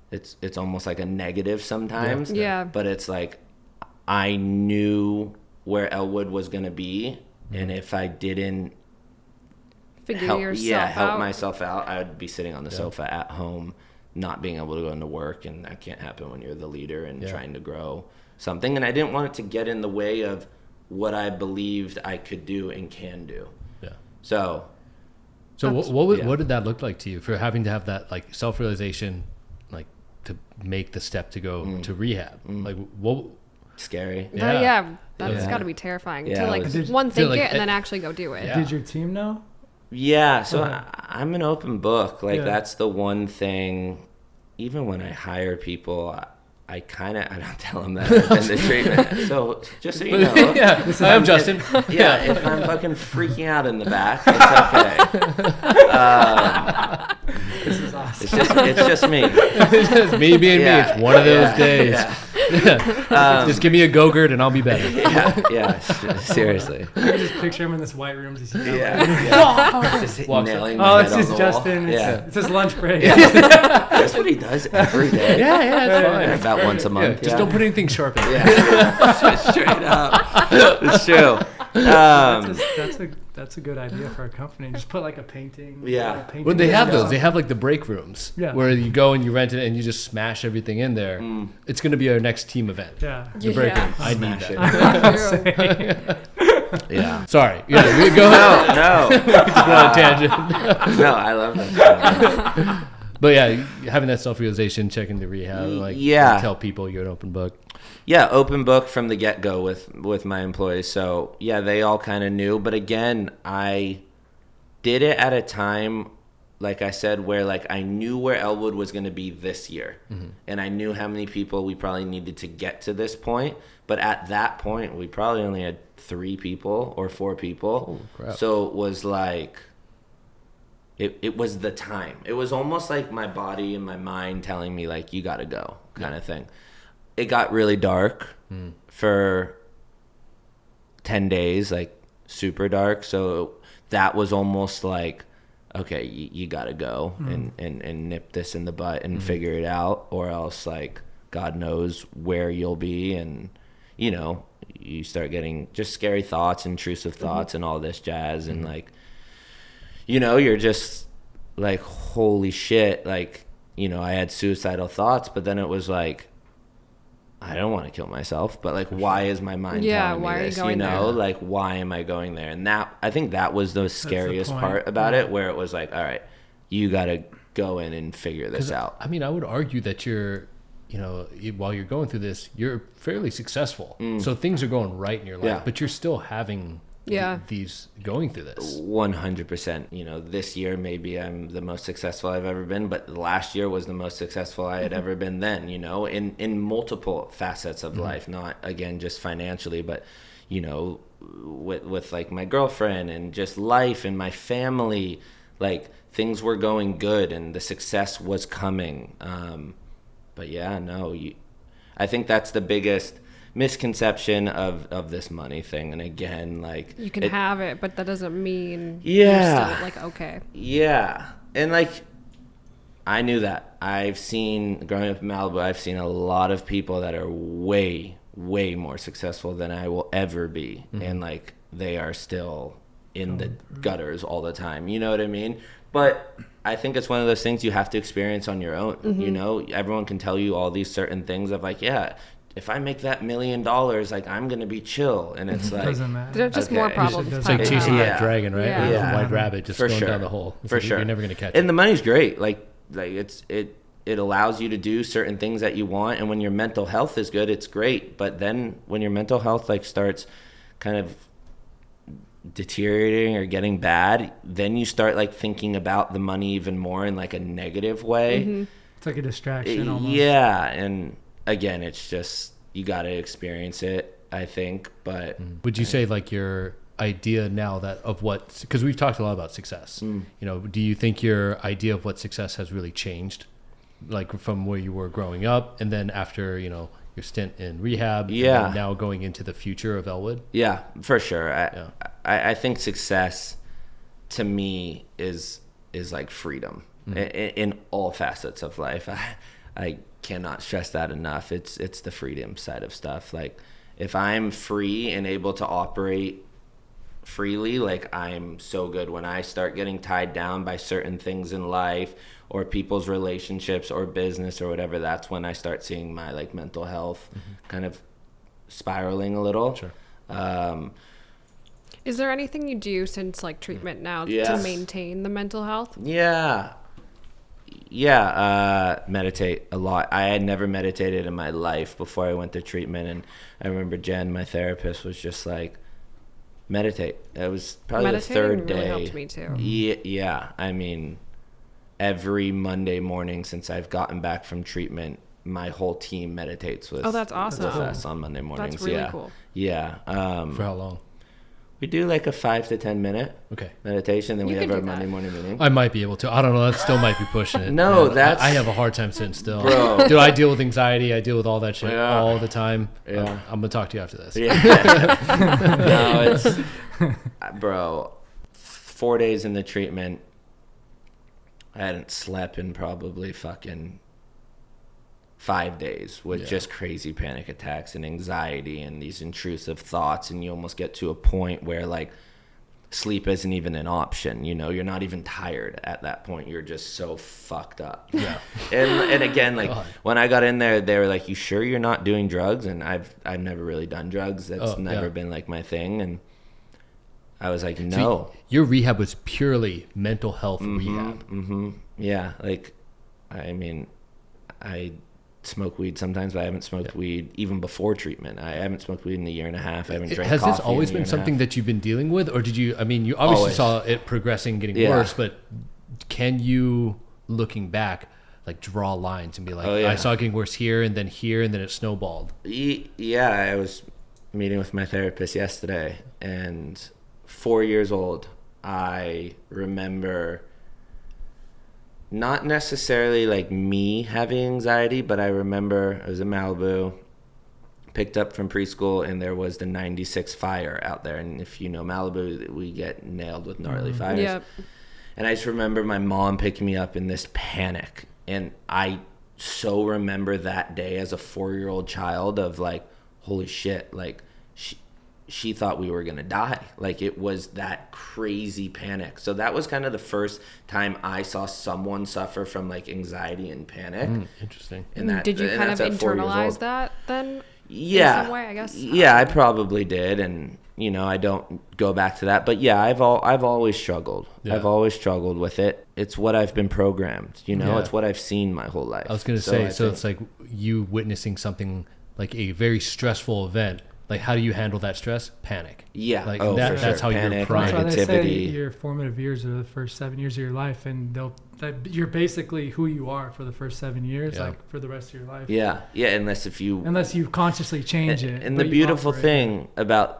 like a negative sometimes. Yeah. But it's like I knew where Elwood was going to be, and if I didn't help myself out, I would be sitting on the sofa at home, not being able to go into work, and that can't happen when you're the leader and trying to grow something. And I didn't want it to get in the way of what I believed I could do and can do. Yeah. So what did that look like to you for having to have that like self-realization, like to make the step to go to rehab? Like what? Scary. That's got to be terrifying to like think it and then actually go do it. Yeah. Did your team know? Yeah, so I'm an open book. Like that's the one thing. Even when I hire people, I don't tell them that I've been the treatment. So just so you know, I'm Justin. If I'm fucking freaking out in the back, it's okay. This is awesome. It's just me. It's just me being me. It's one of those days. Just give me a Go-Gurt and I'll be better. Seriously. I just picture him in this white room. Just Just nailing my head it's on just the Justin. wall. It's his lunch break. That's what he does every day. It's fine. About once a month. Just don't put anything sharp in. Straight up. It's true. That's That's a good idea for a company. Just put like a painting. Yeah. a painting Well, they have window. those. They have like the break rooms Yeah. where you go and you rent it and you just smash everything in there. It's going to be our next team event. Yeah. The break room. I need Smash that. Yeah. Sorry. Yeah, we go out. No. Just went on a tangent. No, I love that. But yeah, having that self-realization, checking the rehab, like Yeah. tell people you're an open book. Yeah, open book from the get-go with my employees. So, yeah, they all kind of knew. But again, I did it at a time, like I said, where like I knew where Elwood was going to be this year. And I knew how many people we probably needed to get to this point. But at that point, we probably only had 3 people or 4 people. Holy crap. So it was like... It was the time. It was almost like my body and my mind telling me, like, you got to go kind of thing. It got really dark for 10 days, like super dark. So that was almost like, okay, you got to go and nip this in the butt and figure it out, or else, like, God knows where you'll be. And, you know, you start getting just scary thoughts, intrusive thoughts and all this jazz. And, like, you know, you're just like, holy shit. Like, you know, I had suicidal thoughts, but then it was like, I don't want to kill myself, but like, why is my mind telling me why are you this? going You know, there? like, why am I going there? And that, I think that was the scariest point. part about it, where it was like, all right, you got to go in and figure this out. I mean, I would argue that you're, you know, while you're going through this, you're fairly successful. So things are going right in your life, Yeah. but you're still having these going through this. 100%. You know, this year maybe I'm the most successful I've ever been, but last year was the most successful I had ever been then, you know, in multiple facets of life, not again just financially, but, you know, with like my girlfriend and just life and my family. Like, things were going good and the success was coming. But yeah, no, I think that's the biggest misconception of this money thing. And again, like, You can have it, but that doesn't mean Yeah. you're still like, okay. Yeah. And like, I knew that. I've seen, growing up in Malibu, I've seen a lot of people that are way, way more successful than I will ever be. And like, they are still in the gutters all the time. You know what I mean? But I think it's one of those things you have to experience on your own. You know, everyone can tell you all these certain things of like, yeah, if I make that $1 million, like, I'm going to be chill. And it's like, Doesn't matter. There's just Okay. more It's problems. It's like piling chasing up. that Yeah. dragon, right? Yeah. Or Yeah. the white rabbit just For going sure. down the hole. It's For like, sure. You're never going to catch and it. the money's great. Like it allows you to do certain things that you want. And when your mental health is good, it's great. But then when your mental health like starts kind of deteriorating or getting bad, then you start like thinking about the money even more in like a negative way. It's like a distraction almost. Yeah. And again, it's just, you got to experience it, I think. But Would you say like your idea now that of what, because we've talked a lot about success, you know, do you think your idea of what success has really changed, like from where you were growing up and then after, you know, your stint in rehab, and Yeah. then now going into the future of Elwood? yeah, for sure. Yeah. I think success to me is like freedom in all facets of life. I cannot stress that enough. It's the freedom side of stuff. Like, if I'm free and able to operate freely, like, I'm so good. When I start getting tied down by certain things in life or people's relationships or business or whatever, that's when I start seeing my like mental health kind of spiraling a little. Sure. Is there anything you do since like treatment now to Yes. maintain the mental health? Yeah, meditate a lot. I had never meditated in my life before I went to treatment, and I remember Jen, my therapist, was just like, meditate. It was probably Meditating the third really day. helped me too. Yeah. I mean, every Monday morning since I've gotten back from treatment, my whole team meditates with, Oh, that's awesome. with us on Monday mornings. That's really yeah. cool. Yeah. For how long? We do like a 5 to 10 minute Okay. meditation, then You we can have our do that. Monday morning meeting. I might be able to. I don't know. That still might be pushing it. No, Man, that's- I have a hard time sitting still. Bro. Dude, I deal with anxiety. I deal with all that shit Yeah. all the time. Yeah. I'm going to talk to you after this. Yeah. No, it's, bro, 4 days in the treatment, I hadn't slept in probably fucking 5 days with just crazy panic attacks and anxiety and these intrusive thoughts. And you almost get to a point where, like, sleep isn't even an option. You know, you're not even tired at that point. You're just so fucked up. Yeah. And again, like God. when I got in there, they were like, "You sure you're not doing drugs?" And I've never really done drugs. That's never been like my thing. And I was like, "No." So your rehab was purely mental health rehab. Yeah, like, I mean, I smoke weed sometimes, but I haven't smoked weed even before treatment. I haven't smoked weed in a year and a half. I haven't drank Has coffee this always in a year been and a something half. that you've been dealing with, or did you? I mean, you obviously Always. saw it progressing, getting Yeah. worse, but can you, looking back, like draw lines and be like, Oh, yeah. I saw it getting worse here, and then it snowballed. Yeah, I was meeting with my therapist yesterday, and 4 years old, I remember not necessarily like me having anxiety, but I remember I was in Malibu, picked up from preschool, and there was the 96 fire out there. And if you know Malibu, we get nailed with gnarly fires. Yep. And I just remember my mom picking me up in this panic. And I so remember that day as a 4-year-old child of like, holy shit, like she thought we were going to die. Like it was that crazy panic. So that was kind of the first time I saw someone suffer from like anxiety and panic. Interesting. And that, Did you and kind of that's at 4 years internalize old. that then? Yeah. In some way, I guess. Yeah, I probably did. And, you know, I don't go back to that. But yeah, I've always struggled. Yeah. I've always struggled with it. It's what I've been programmed, you know, Yeah. It's what I've seen my whole life. I was going to say, so it's like you witnessing something like a very stressful event. Like, how do you handle that stress? Panic. Yeah. Like Oh, that, for that's sure. how you're Panic, primed. That's why they say negativity. your formative years are the first 7 years of your life, and you're basically who you are for the first 7 years, Yeah. like for the rest of your life. Yeah. Unless you consciously change it. And but the you beautiful operate. thing about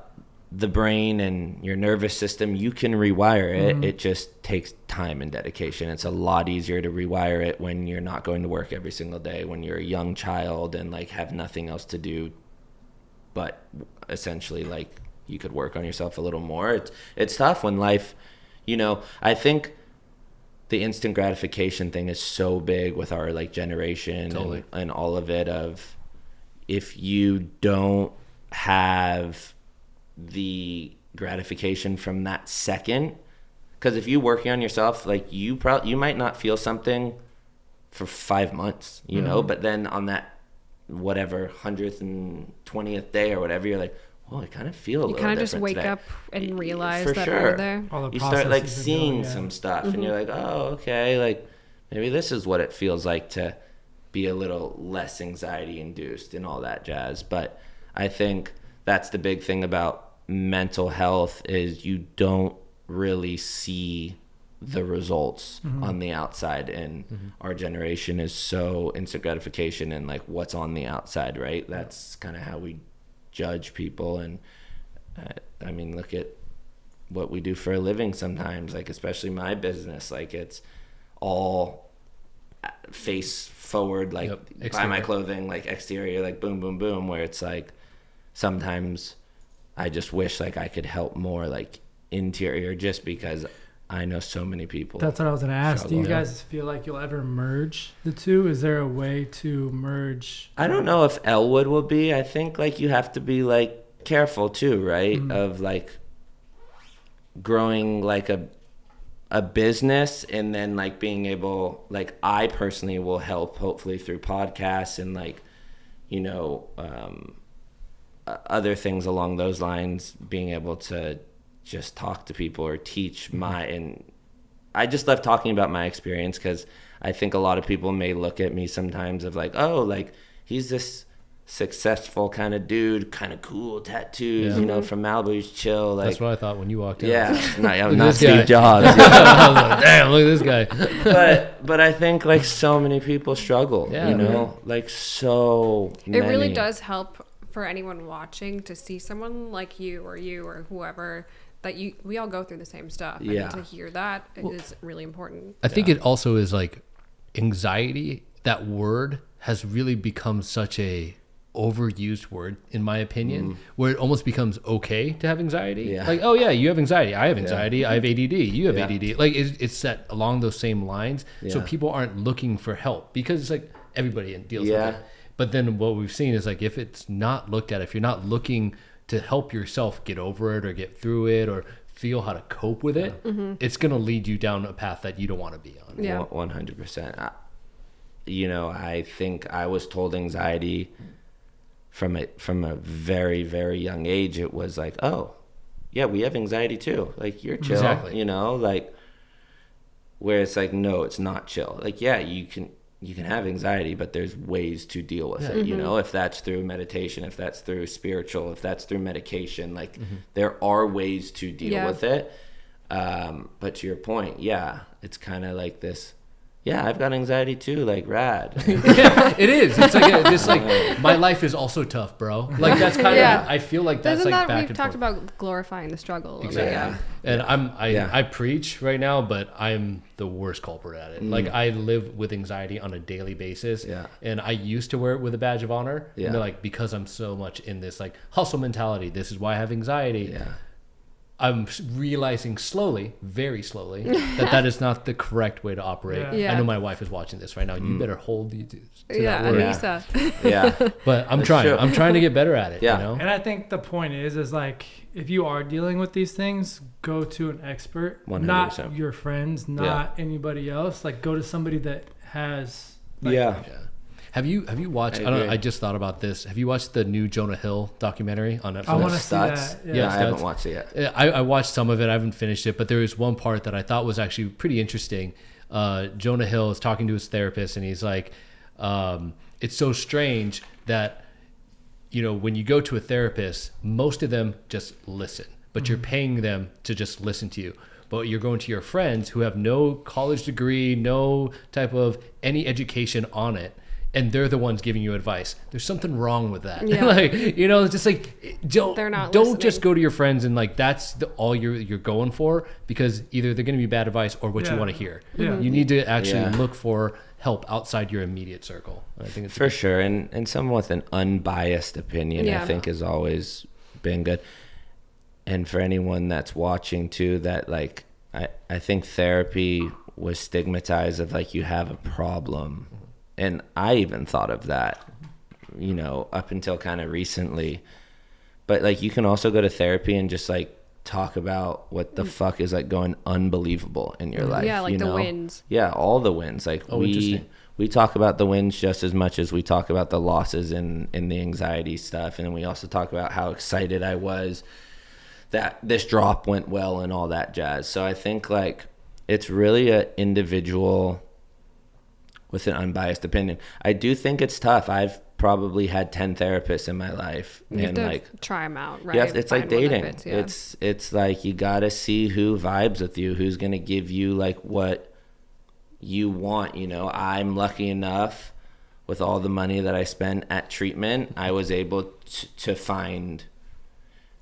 the brain and your nervous system, you can rewire it. Mm-hmm. It just takes time and dedication. It's a lot easier to rewire it when you're not going to work every single day, when you're a young child and like have nothing else to do, but essentially like you could work on yourself a little more. It's tough when life, you know, I think the instant gratification thing is so big with our like generation. Totally. and all of it of if you don't have the gratification from that second, because if you're working on yourself, like you might not feel something for 5 months, you know, but then on that whatever 100th and 20th day or whatever, you're like, well, I kind of feel a You little kind of just different wake today. up and realize For that sure. you're there. All the You start like processes are seeing going, yeah. some stuff and you're like, oh, okay, like maybe this is what it feels like to be a little less anxiety induced and all that jazz. But I think that's the big thing about mental health is you don't really see the results on the outside, and our generation is so instant gratification and like what's on the outside, right? That's kind of how we judge people. And I mean, look at what we do for a living sometimes, like especially my business, like it's all face forward, like buy my clothing, like exterior, like boom boom boom, where it's like sometimes I just wish like I could help more like interior, just because I know so many people. That's what I was going to ask. Do you struggle. guys feel like you'll ever merge the two? Is there a way to merge? I don't know if Elwood will be. I think like you have to be like careful too, right? Of like growing like a business, and then like being able, like I personally will help hopefully through podcasts and like, you know, other things along those lines, being able to just talk to people or teach and I just love talking about my experience, because I think a lot of people may look at me sometimes of like, oh, like he's this successful kind of dude, kind of cool tattoos, you know, from Malibu, he's chill. Like, That's what I thought when you walked in. yeah, I'm Look not at this guy. Steve Jobs. I was like, damn, look at this guy. but I think like so many people struggle, Yeah, you know, like so It really many. does help for anyone watching to see someone like you or whoever that we all go through the same stuff. Yeah. And to hear that is really important. I think it also is like anxiety. That word has really become such a overused word, in my opinion, where it almost becomes okay to have anxiety. Yeah. Like, oh yeah, you have anxiety. I have anxiety. I have ADD. You have Yeah. ADD. Like it's set along those same lines. So Yeah. people aren't looking for help, because it's like everybody deals with Yeah. it. But then what we've seen is like, if it's not looked at, if you're not looking to help yourself get over it or get through it or feel how to cope with it, it's going to lead you down a path that you don't want to be on. Yeah. 100%. You know, I think I was told anxiety from a very, very young age. It was like, oh, yeah, we have anxiety too. Like, you're chill, Exactly. you know, like, where it's like, no, it's not chill. Like, yeah, you can have anxiety, but there's ways to deal with it, you know, if that's through meditation, if that's through spiritual, if that's through medication, like there are ways to deal with it. But to your point, yeah, it's kind of like this, yeah, I've got anxiety too, like, rad. Yeah, it is. It's like this, like, my life is also tough, bro. Like, that's kind of, I feel like that's Isn't like that back we've and talked forth. about glorifying the struggle. Exactly. Yeah. And I preach right now, but I'm the worst culprit at it. Like, I live with anxiety on a daily basis. Yeah. And I used to wear it with a badge of honor. Yeah. And they're like, because I'm so much in this like hustle mentality, this is why I have anxiety. Yeah. I'm realizing slowly, very slowly, that is not the correct way to operate. Yeah. Yeah. I know my wife is watching this right now. You better hold you to Yeah, that word. Lisa. Yeah. But I'm That's trying. true. I'm trying to get better at it. Yeah. You know? And I think the point is like, if you are dealing with these things, go to an expert, 100%. not your friends, not anybody else. Like, go to somebody that has. Like, Yeah. Have you watched? I don't know. agree. I just thought about this. Have you watched the new Jonah Hill documentary on Netflix? I want to see Stats? that. Yeah. I haven't watched it yet. I watched some of it. I haven't finished it, but there was one part that I thought was actually pretty interesting. Jonah Hill is talking to his therapist, and he's like, "It's so strange that, you know, when you go to a therapist, most of them just listen, but you're paying them to just listen to you. But you're going to your friends who have no college degree, no type of any education on it, and they're the ones giving you advice. There's something wrong with that. Yeah. Like, you know, it's just like, They're not don't listening. just go to your friends and like that's all you're going for, because either they're going to be bad advice or what you Yeah. want to hear. Yeah. You need to actually Yeah. look for help outside your immediate circle. I think it's For sure. And someone with an unbiased opinion, Yeah. I think, has always been good. And for anyone that's watching too, that like, I think therapy was stigmatized of like, you have a problem. And I even thought of that, you know, up until kind of recently. But like, you can also go to therapy and just like talk about what the fuck is like going unbelievable in your life. Yeah, like you the know? wins. Yeah, all the wins. Like interesting. we talk about the wins just as much as we talk about the losses and the anxiety stuff. And then we also talk about how excited I was that this drop went well and all that jazz. So I think like it's really an individual with an unbiased opinion. I do think it's tough. I've probably had 10 therapists in my life. You have And to like, try them out, right? yeah, it's like Find one that dating. fits, yeah. It's like you gotta see who vibes with you, who's gonna give you like what you want. You know, I'm lucky enough with all the money that I spent at treatment, I was able to find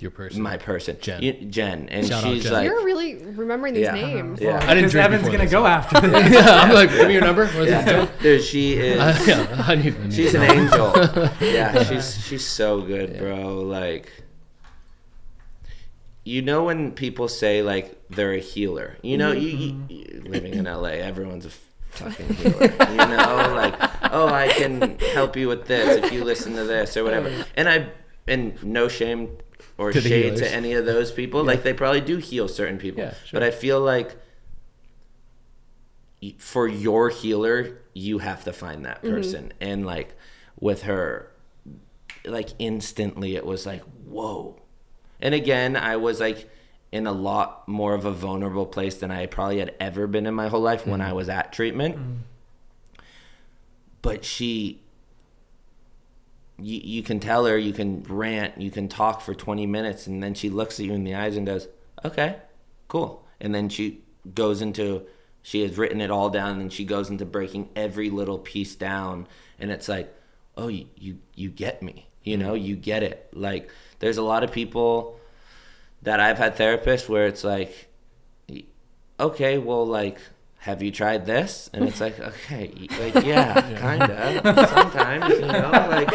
your person. my person, Jen. Jen, and Shout out she's Jen. like, You're really remembering these Yeah. names. Yeah. I didn't Because drink Evan's before gonna this. go after this. Yeah, I'm like, give me your number. What is it? dude, she is. Yeah, I need She's an angel. Yeah, she's so good, bro. Like, you know, when people say like they're a healer, you know, you living in LA, everyone's a fucking healer. You know, like, oh, I can help you with this if you listen to this or whatever. And no shame or To the shade healers. to any of those people. Like, they probably do heal certain people. Yeah, sure. But I feel like for your healer, you have to find that person. And like with her, like instantly it was like, whoa. And again, I was like in a lot more of a vulnerable place than I probably had ever been in my whole life when I was at treatment. But you can tell her, you can rant, you can talk for 20 minutes, and then she looks at you in the eyes and goes, okay, cool. And then she goes into, she has written it all down, and she goes into breaking every little piece down. And it's like, oh, you get me, you know, you get it. Like, there's a lot of people that I've had therapists where it's like, okay, well, like, have you tried this? And it's like, okay, like, yeah, kind of, sometimes, you know, like.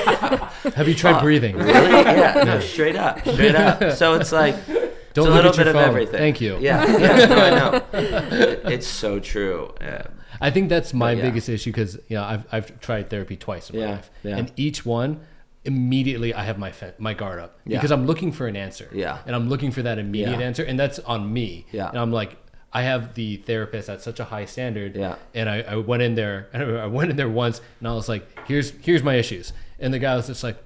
Have you tried breathing? Really? Yeah, no, straight up. So it's like, Don't it's a look little at your bit of phone. everything. Thank you. Yeah, no, I know. It's so true. I think that's my Yeah. biggest issue because, you know, I've tried therapy twice in my Yeah, life. yeah. And each one, immediately I have my guard up Yeah. because I'm looking for an answer. Yeah. And I'm looking for that immediate Yeah. answer, and that's on me. Yeah. And I'm like, I have the therapist at such a high standard. Yeah. And I went in there, and I went in there once, and I was like, here's my issues. And the guy was just like,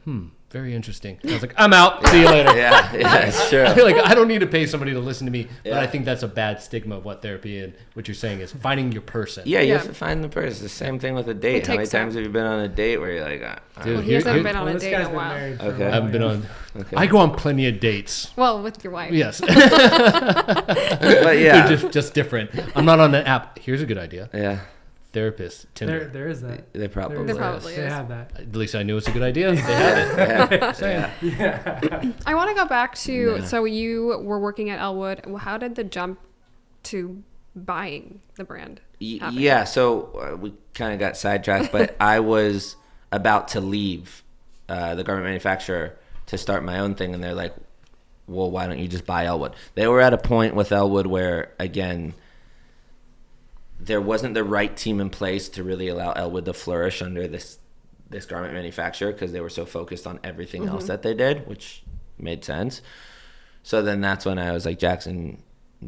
very interesting. And I was like, I'm out. See you later. Yeah, it's true. Like, I don't need to pay somebody to listen to me, but Yeah. I think that's a bad stigma of what therapy and what you're saying is finding your person. Yeah, you Yeah. have to find the person. The same thing with a date. It How many takes times time. have you been on a date where you're like, Dude, Well, he here- hasn't here- been on Well, a this date in guy's a been while. married for Okay. a I haven't been while, on. okay. I go on plenty of dates. Well, with your wife. Yes. But yeah, They're just different. I'm not on an app. Here's a good idea. yeah, Therapist, Tinder. There is that. they probably. There is. probably They is. have that. At least I knew it's a good idea. They have it. Yeah. I want to go back to, Yeah. so you were working at Elwood. Well, how did the jump to buying the brand happen? Yeah, so we kind of got sidetracked, but I was about to leave the garment manufacturer to start my own thing, and they're like, well, why don't you just buy Elwood? They were at a point with Elwood where, again, there wasn't the right team in place to really allow Elwood to flourish under this garment manufacturer because they were so focused on everything else that they did, which made sense. So then that's when I was like, Jackson,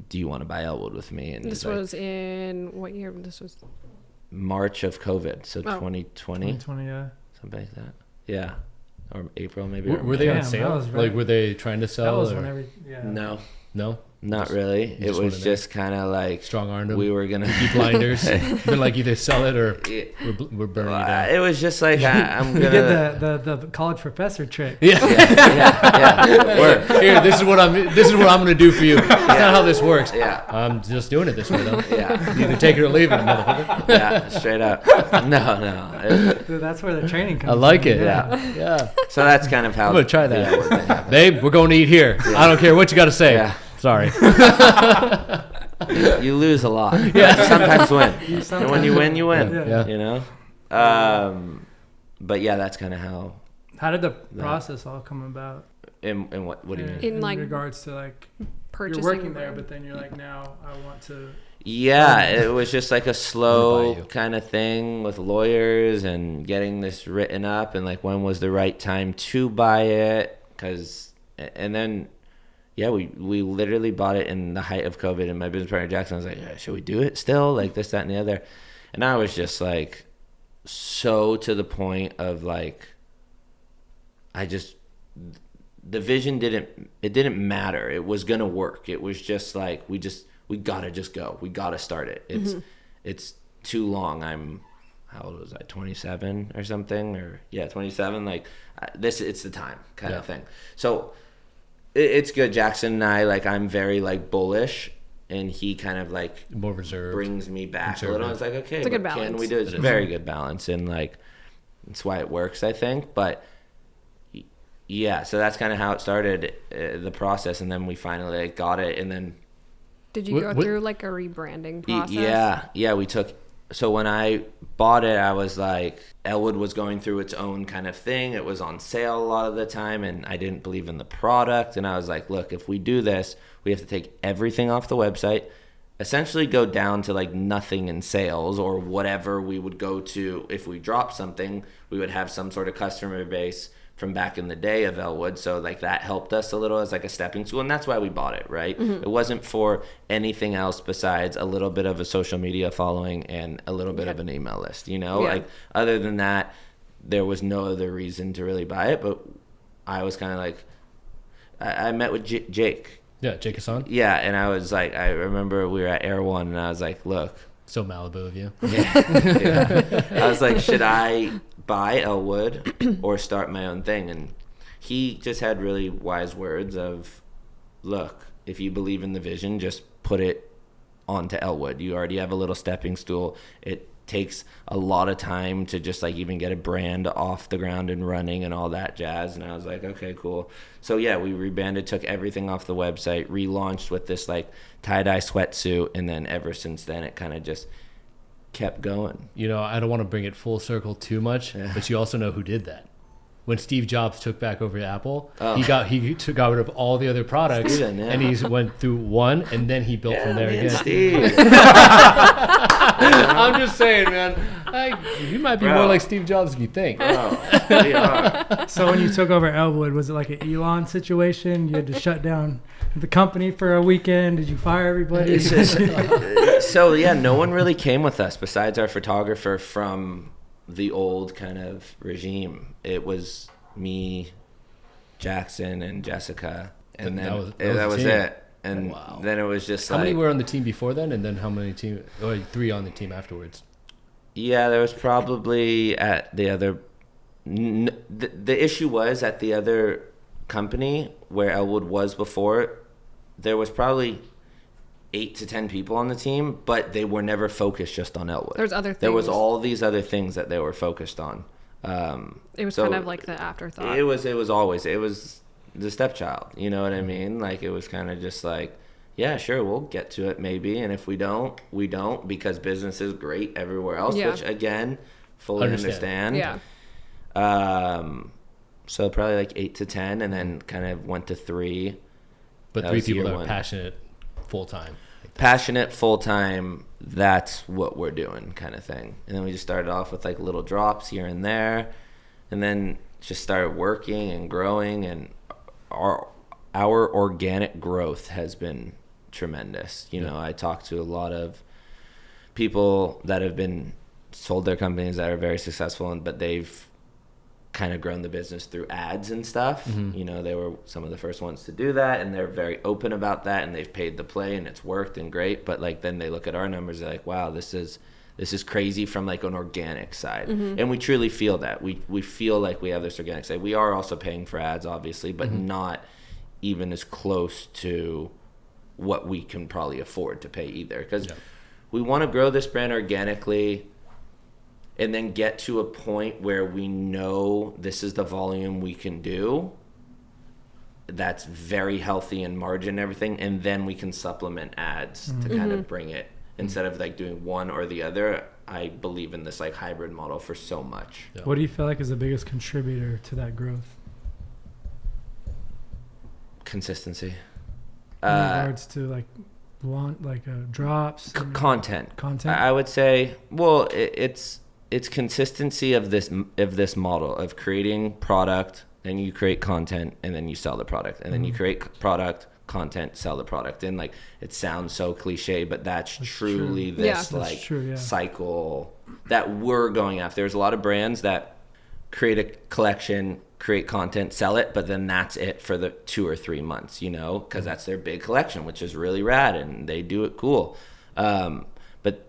do you want to buy Elwood with me? And This he's like, was in what year? This was March of COVID, so Oh. 2020, 2020, yeah. something like that. Yeah, or April maybe. Were they on Damn, that sale? was right. Like, were they trying to That sell? was or? whenever, yeah. No, No? not really. you It just was wanted just kind of like Strong armed them? we were gonna. Keep blinders. They're like, either sell it or Yeah. we're burning you down. It was just like I'm We gonna. did the college professor trick. Yeah. yeah. Work. Here, this is what I'm going to do for you. That's not how this works. Yeah. I'm just doing it this way, though. Yeah. You either take it or leave it, motherfucker. Yeah, straight up. No. Dude, that's where the training comes I like in. it. Yeah. Yeah. So that's kind of how. I'm going to try the Elwood thing that. happened. Babe, we're going to eat here. I don't care what you got to say. Yeah. Sorry. You lose a lot. Yeah. You sometimes win. sometimes And when you win, you win. Yeah. You know. But yeah, that's kind of how. How did the process all come about? In what? What do you mean? In, like, regards to like purchasing. you're working the there, brand. but then you're like, now I want to. Yeah, it was just like a Buy slow you. kind of thing with lawyers and getting this written up and like when was the right time to buy it and then we literally bought it in the height of COVID and my business partner Jackson was like, yeah, should we do it still, like this, that, and the other, and I was just like so to the point of like the vision didn't matter. It was gonna work. It was just like we gotta just go. We gotta start it. It's too long. How old was I? 27 or something, or 27. Like it's the time kind of thing. So it's good. Jackson and I, like, I'm very like bullish, and he kind of like More reserved. brings me back a little. I was like, okay, It's a good but can balance. we do it? It's a very good balance, and like that's why it works, I think. But yeah, so that's kind of how it started, the process, and then we finally like, got it, and then Did you go through like a rebranding process? yeah, we took. So when I bought it, I was like, Elwood was going through its own kind of thing. It was on sale a lot of the time, and I didn't believe in the product. And I was like, look, if we do this, we have to take everything off the website, essentially go down to like nothing in sales or whatever we would go to. If we drop something, we would have some sort of customer base from back in the day of Elwood. So like that helped us a little as like a stepping stool, and that's why we bought it, right? It wasn't for anything else besides a little bit of a social media following and a little bit of an email list, you know? Yeah. Like other than that, there was no other reason to really buy it. But I was kind of like, I met with Jake. Yeah, Jake Hassan. Yeah, and I was like, I remember we were at Air One, and I was like, look, So Malibu of you. yeah. I was like, should I buy Elwood or start my own thing? And he just had really wise words of, look, if you believe in the vision, just put it onto Elwood. You already have a little stepping stool. It takes a lot of time to just like even get a brand off the ground and running and all that jazz. And I was like, okay, cool. So yeah, we rebranded, took everything off the website, relaunched with this like tie-dye sweatsuit, and then ever since then it kind of just kept going. You know, I don't want to bring it full circle too much, but you also know who did that. when Steve Jobs took back over Apple, he got rid of all the other products, Steven, yeah. and he went through one, and then he built from there me and again. Steve. I'm just saying, man. You might be Bro. more like Steve Jobs than you think. Oh, we are. So when you took over Elwood, was it like an Elon situation? You had to shut down the company for a weekend? Did you fire everybody? It's just- so yeah, no one really came with us besides our photographer from the old kind of regime. It was me, Jackson, and Jessica, and then that was it. And then it was just how many were on the team before then, and then how many team? Oh, 3 on the team afterwards. Yeah, there was probably at the other. The issue was at the other company where Elwood was before, there was probably 8 to 10 people on the team, but they were never focused just on Elwood. There's other things. There was all these other things that they were focused on. It was so kind of like the afterthought. It was the stepchild. You know what I mean? Like, it was kind of just like, yeah, sure, we'll get to it maybe, and if we don't, we don't, because business is great everywhere else, which again, fully understand. Yeah. So probably like 8 to 10, and then kind of went to 3. But That 3 was people year that are one. passionate full time. Passionate full time, that's what we're doing, kind of thing. And then we just started off with like little drops here and there, and then just started working and growing, and our organic growth has been tremendous. You know, I talked to a lot of people that have been sold their companies that are very successful, but they've kind of grown the business through ads and stuff. You know, they were some of the first ones to do that, and they're very open about that, and they've paid the play, and it's worked and great. But like, then they look at our numbers, they're like, wow, this is crazy from like an organic side. And we truly feel that. We feel like we have this organic side. We are also paying for ads, obviously, but not even as close to what we can probably afford to pay either, because we want to grow this brand organically and then get to a point where we know this is the volume we can do that's very healthy in margin and everything, and then we can supplement ads to kind of bring it, instead of like doing one or the other. I believe in this like hybrid model for so much. What do you feel like is the biggest contributor to that growth Consistency. in regards to like drops? Content. Content? I would say, well, it's consistency of this model of creating product, then you create content, and then you sell the product, and then you create product, content, sell the product. And like, it sounds so cliche, but that's truly true. this That's true, cycle that we're going after. There's a lot of brands that create a collection, create content, sell it, but then that's it for the 2 or 3 months, you know, because that's their big collection, which is really rad, and they do it cool. But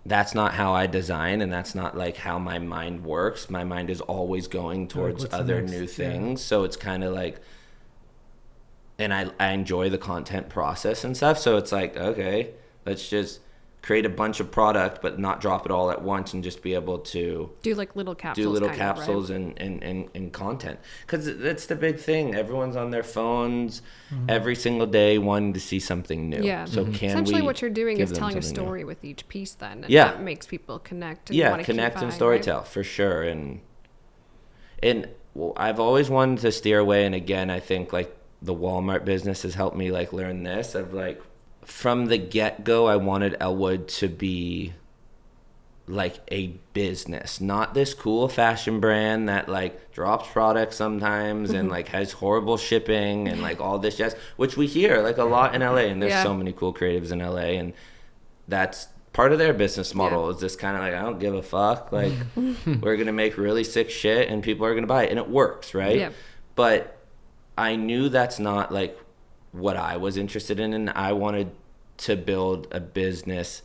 that's not how I design, and that's not like how my mind works. My mind is always going towards other new things. Yeah. So it's kind of like, and I enjoy the content process and stuff. So it's like, okay, let's just create a bunch of product, but not drop it all at once, and just be able to do like little capsules, right? and content. Because that's the big thing. Everyone's on their phones every single day wanting to see something new. Yeah. So essentially what you're doing is telling a story with each piece then. And that makes people connect. And connect and storytell, right? For sure. And well, I've always wanted to steer away. And again, I think like the Walmart business has helped me like learn this of like, from the get-go, I wanted Elwood to be like a business, not this cool fashion brand that like drops products sometimes and like has horrible shipping and like all this jazz, which we hear like a lot in LA, and there's so many cool creatives in LA, and that's part of their business model is this kind of like, I don't give a fuck, like we're gonna make really sick shit and people are gonna buy it, and it works, right? Yeah. But I knew that's not like what I was interested in, and I wanted to build a business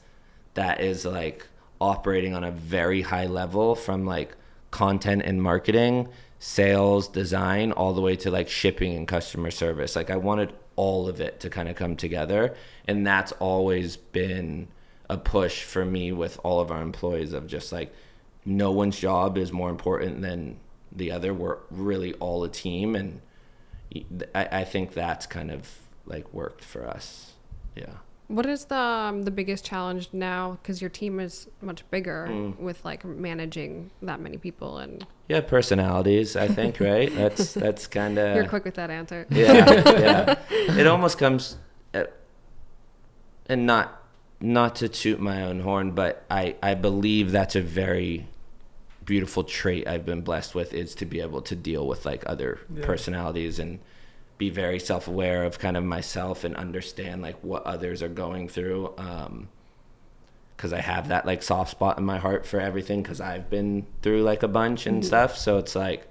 that is like operating on a very high level, from like content and marketing, sales, design, all the way to like shipping and customer service. Like, I wanted all of it to kind of come together, and that's always been a push for me with all of our employees of just like, no one's job is more important than the other. We're really all a team, and I think that's kind of like worked for us. Yeah. What is the biggest challenge now? Because your team is much bigger with like managing that many people and. Yeah, personalities. I think right. That's kind of. You're quick with that answer. Yeah. It almost comes, and not to toot my own horn, but I believe that's a very beautiful trait I've been blessed with, is to be able to deal with like other personalities and be very self-aware of kind of myself and understand like what others are going through, because I have that like soft spot in my heart for everything, because I've been through like a bunch and stuff. So it's like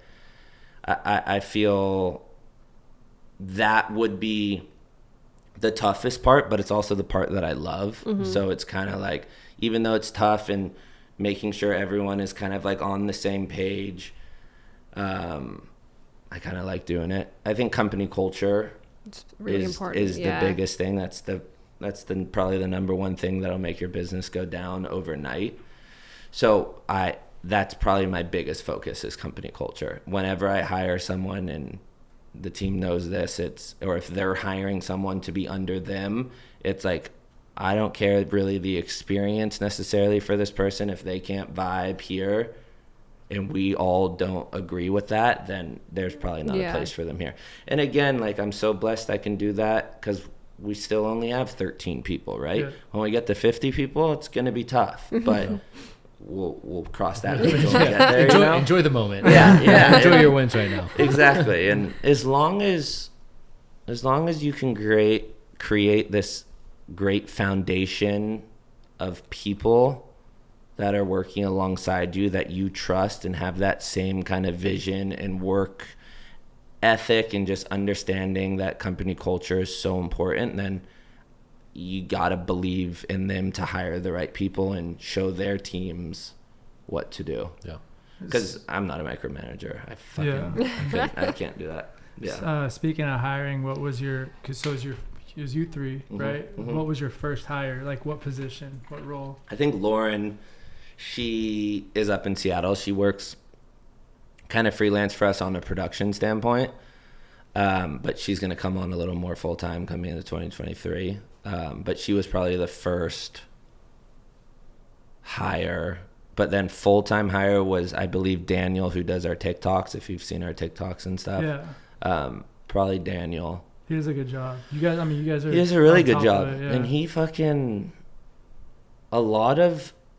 I feel that would be the toughest part, but it's also the part that I love. So it's kind of like, even though it's tough and making sure everyone is kind of like on the same page, I kind of like doing it. I think company culture It's really important. is the biggest thing. That's probably the number one thing that'll make your business go down overnight. So that's probably my biggest focus, is company culture. Whenever I hire someone, and the team knows this, or if they're hiring someone to be under them, it's like, I don't care really the experience necessarily for this person. If they can't vibe here and we all don't agree with that, then there's probably not a place for them here. And again, like, I'm so blessed I can do that, because we still only have 13 people, right? Yeah. When we get to 50 people, it's going to be tough, but we'll cross that bridge when we get there. Enjoy the moment. Yeah. Enjoy your wins right now. Exactly. And as long as you can create this great foundation of people that are working alongside you, that you trust and have that same kind of vision and work ethic, and just understanding that company culture is so important, then you got to believe in them to hire the right people and show their teams what to do. Yeah. Because I'm not a micromanager. I can't do that. Yeah. Speaking of hiring, what was it was you three, right? What was your first hire? Like, what position, what role? I think Lauren, she is up in Seattle. She works kind of freelance for us on a production standpoint. But she's going to come on a little more full-time coming into 2023. But she was probably the first hire. But then full-time hire was, I believe, Daniel, who does our TikToks, if you've seen our TikToks and stuff. Yeah. Probably Daniel. He does a good job. You guys are. He does a really good job. And he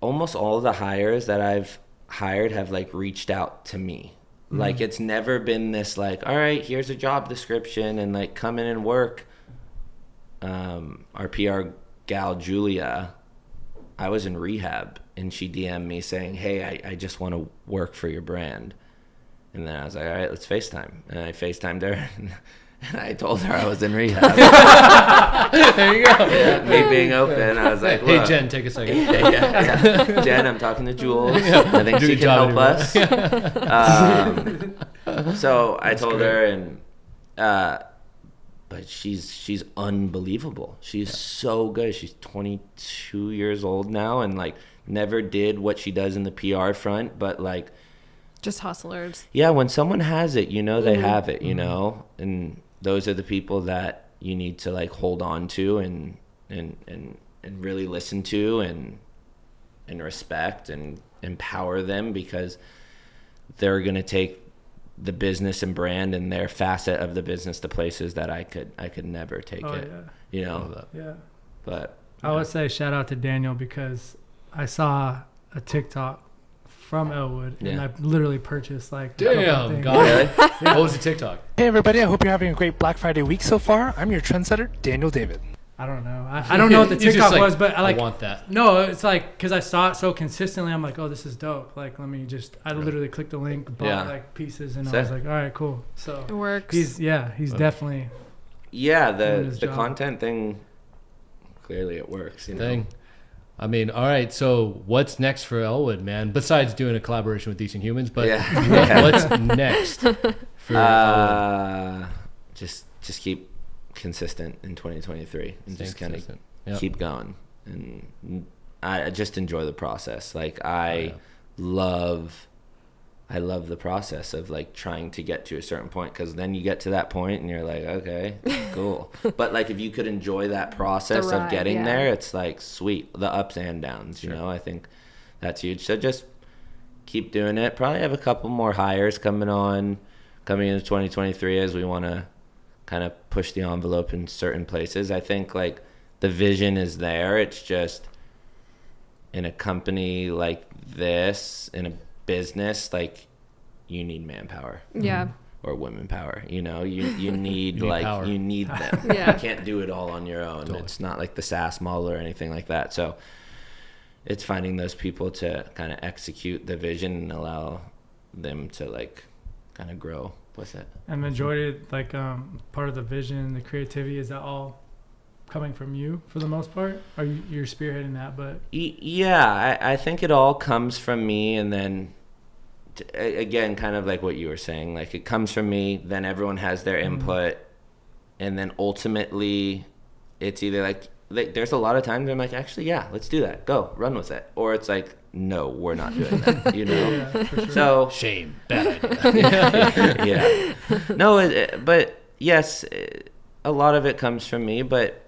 almost all of the hires that I've hired have like reached out to me. Like, it's never been this like, all right, here's a job description and like come in and work. Our PR gal, Julia, I was in rehab and she DM'd me saying, hey, I just want to work for your brand. And then I was like, all right, let's FaceTime. And I FaceTimed her and I told her I was in rehab. There you go. Yeah, me being open, I was like, hey, Jen, take a second. Yeah. Jen, I'm talking to Jules. I think she can help us. So I told her, and but she's unbelievable. She's so good. She's 22 years old now, and like never did what she does in the PR front, but like just hustlers. Yeah, when someone has it, they have it, and those are the people that you need to like hold on to and really listen to and respect and empower them, because they're going to take the business and brand and their facet of the business to places that I could never take it. Yeah. But I would say shout out to Daniel, because I saw a TikTok from Elwood, and I literally purchased like damn God. What was the TikTok? Hey everybody, I hope you're having a great Black Friday week so far. I'm your trendsetter, Daniel David. I don't know. I don't know what the TikTok was, but I want that. No, it's like, because I saw it so consistently, I'm like, oh, this is dope. Like, let me I literally clicked the link, bought like pieces, and I was like, all right, cool. So it works. He's definitely. Yeah, the content thing, clearly it works. I mean, all right, so what's next for Elwood, man? Besides doing a collaboration with Decent Humans, but what's next for Elwood? Just keep consistent in 2023 and just kind of keep going. And I just enjoy the process. Like, I love I love the process of like trying to get to a certain point, because then you get to that point and you're like, okay, cool. But like if you could enjoy that process The ride, of getting yeah. there, it's like sweet, the ups and downs. You know, I think that's huge. So just keep doing it. Probably have a couple more hires coming into 2023 as we want to kind of push the envelope in certain places. I think like the vision is there. It's just in a company like this, in a business, like you need manpower. Yeah. Or women power. You know, you need like power. you need them. Yeah. You can't do it all on your own. Totally. It's not like the SaaS model or anything like that. So it's finding those people to kind of execute the vision and allow them to like kind of grow with it. And majority, like part of the vision, the creativity, is that all coming from you for the most part? Or you're spearheading that? But Yeah, I think it all comes from me, and then again, kind of like what you were saying, like it comes from me, then everyone has their input, and then ultimately it's either like there's a lot of times I'm like, actually, yeah, let's do that, go run with it, or it's like, no, we're not doing that, you know. yeah, for sure. So Shame. Bad idea. yeah, no, but yes, a lot of it comes from me, but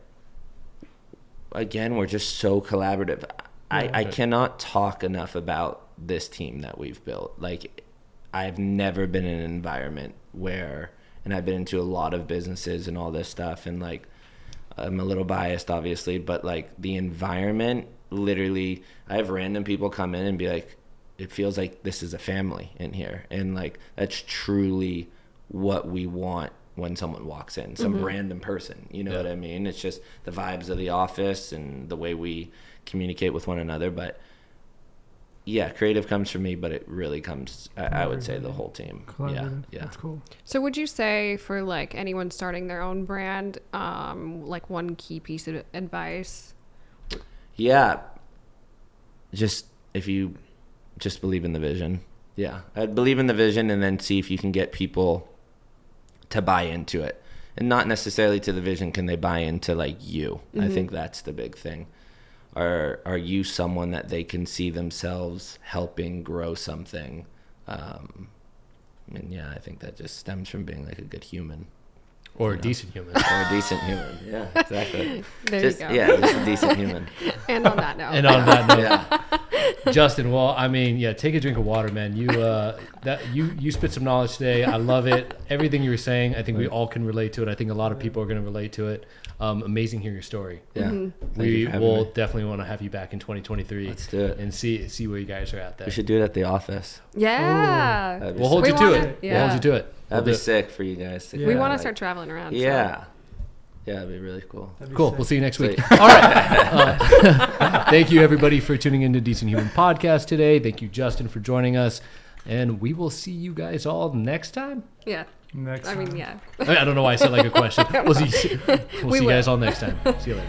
again, we're just so collaborative. I cannot talk enough about this team that we've built. Like, I've never been in an environment where, and I've been into a lot of businesses and all this stuff, and like I'm a little biased obviously, but like the environment, literally I have random people come in and be like, it feels like this is a family in here, and like that's truly what we want when someone walks in, some random person, you know what I mean? It's just the vibes of the office and the way we communicate with one another. But yeah, creative comes from me, but it really comes, I would say, the whole team. Yeah, collaborative. yeah. That's cool. So would you say for like anyone starting their own brand, like one key piece of advice? Yeah, just if you just believe in the vision. Yeah, I'd believe in the vision, and then see if you can get people to buy into it, and not necessarily to the vision. Can they buy into like you? I think that's the big thing. Are you someone that they can see themselves helping grow something? And yeah, I think that just stems from being like a good human. Or a decent human. Or a decent human. Yeah, exactly. There Just, you go. yeah, just a decent human. And on that note. And on that note, Yeah. Justin, well, I mean, yeah, take a drink of water, man. You spit some knowledge today. I love it. Everything you were saying, I think we all can relate to it. I think a lot of people are going to relate to it. Amazing hearing your story. Yeah. Thank you We for having will me. definitely want to have you back in 2023. Let's do it. And see where you guys are at there. We should do it at the office. Yeah. That'd be We'll hold We you to wanna- it. yeah. We'll hold you to it. That'd We'll be do it. sick for you guys. To We We kinda, want to like- start traveling around. Yeah. Yeah, it'd be really cool. That'd be Cool. sick. We'll see you next week. Sweet. All right. Thank you, everybody, for tuning into Decent Human Podcast today. Thank you, Justin, for joining us. And we will see you guys all next time. Yeah. Next I mean, time. yeah. I don't know why I said like a question. We'll see you will. guys all next time. See you later.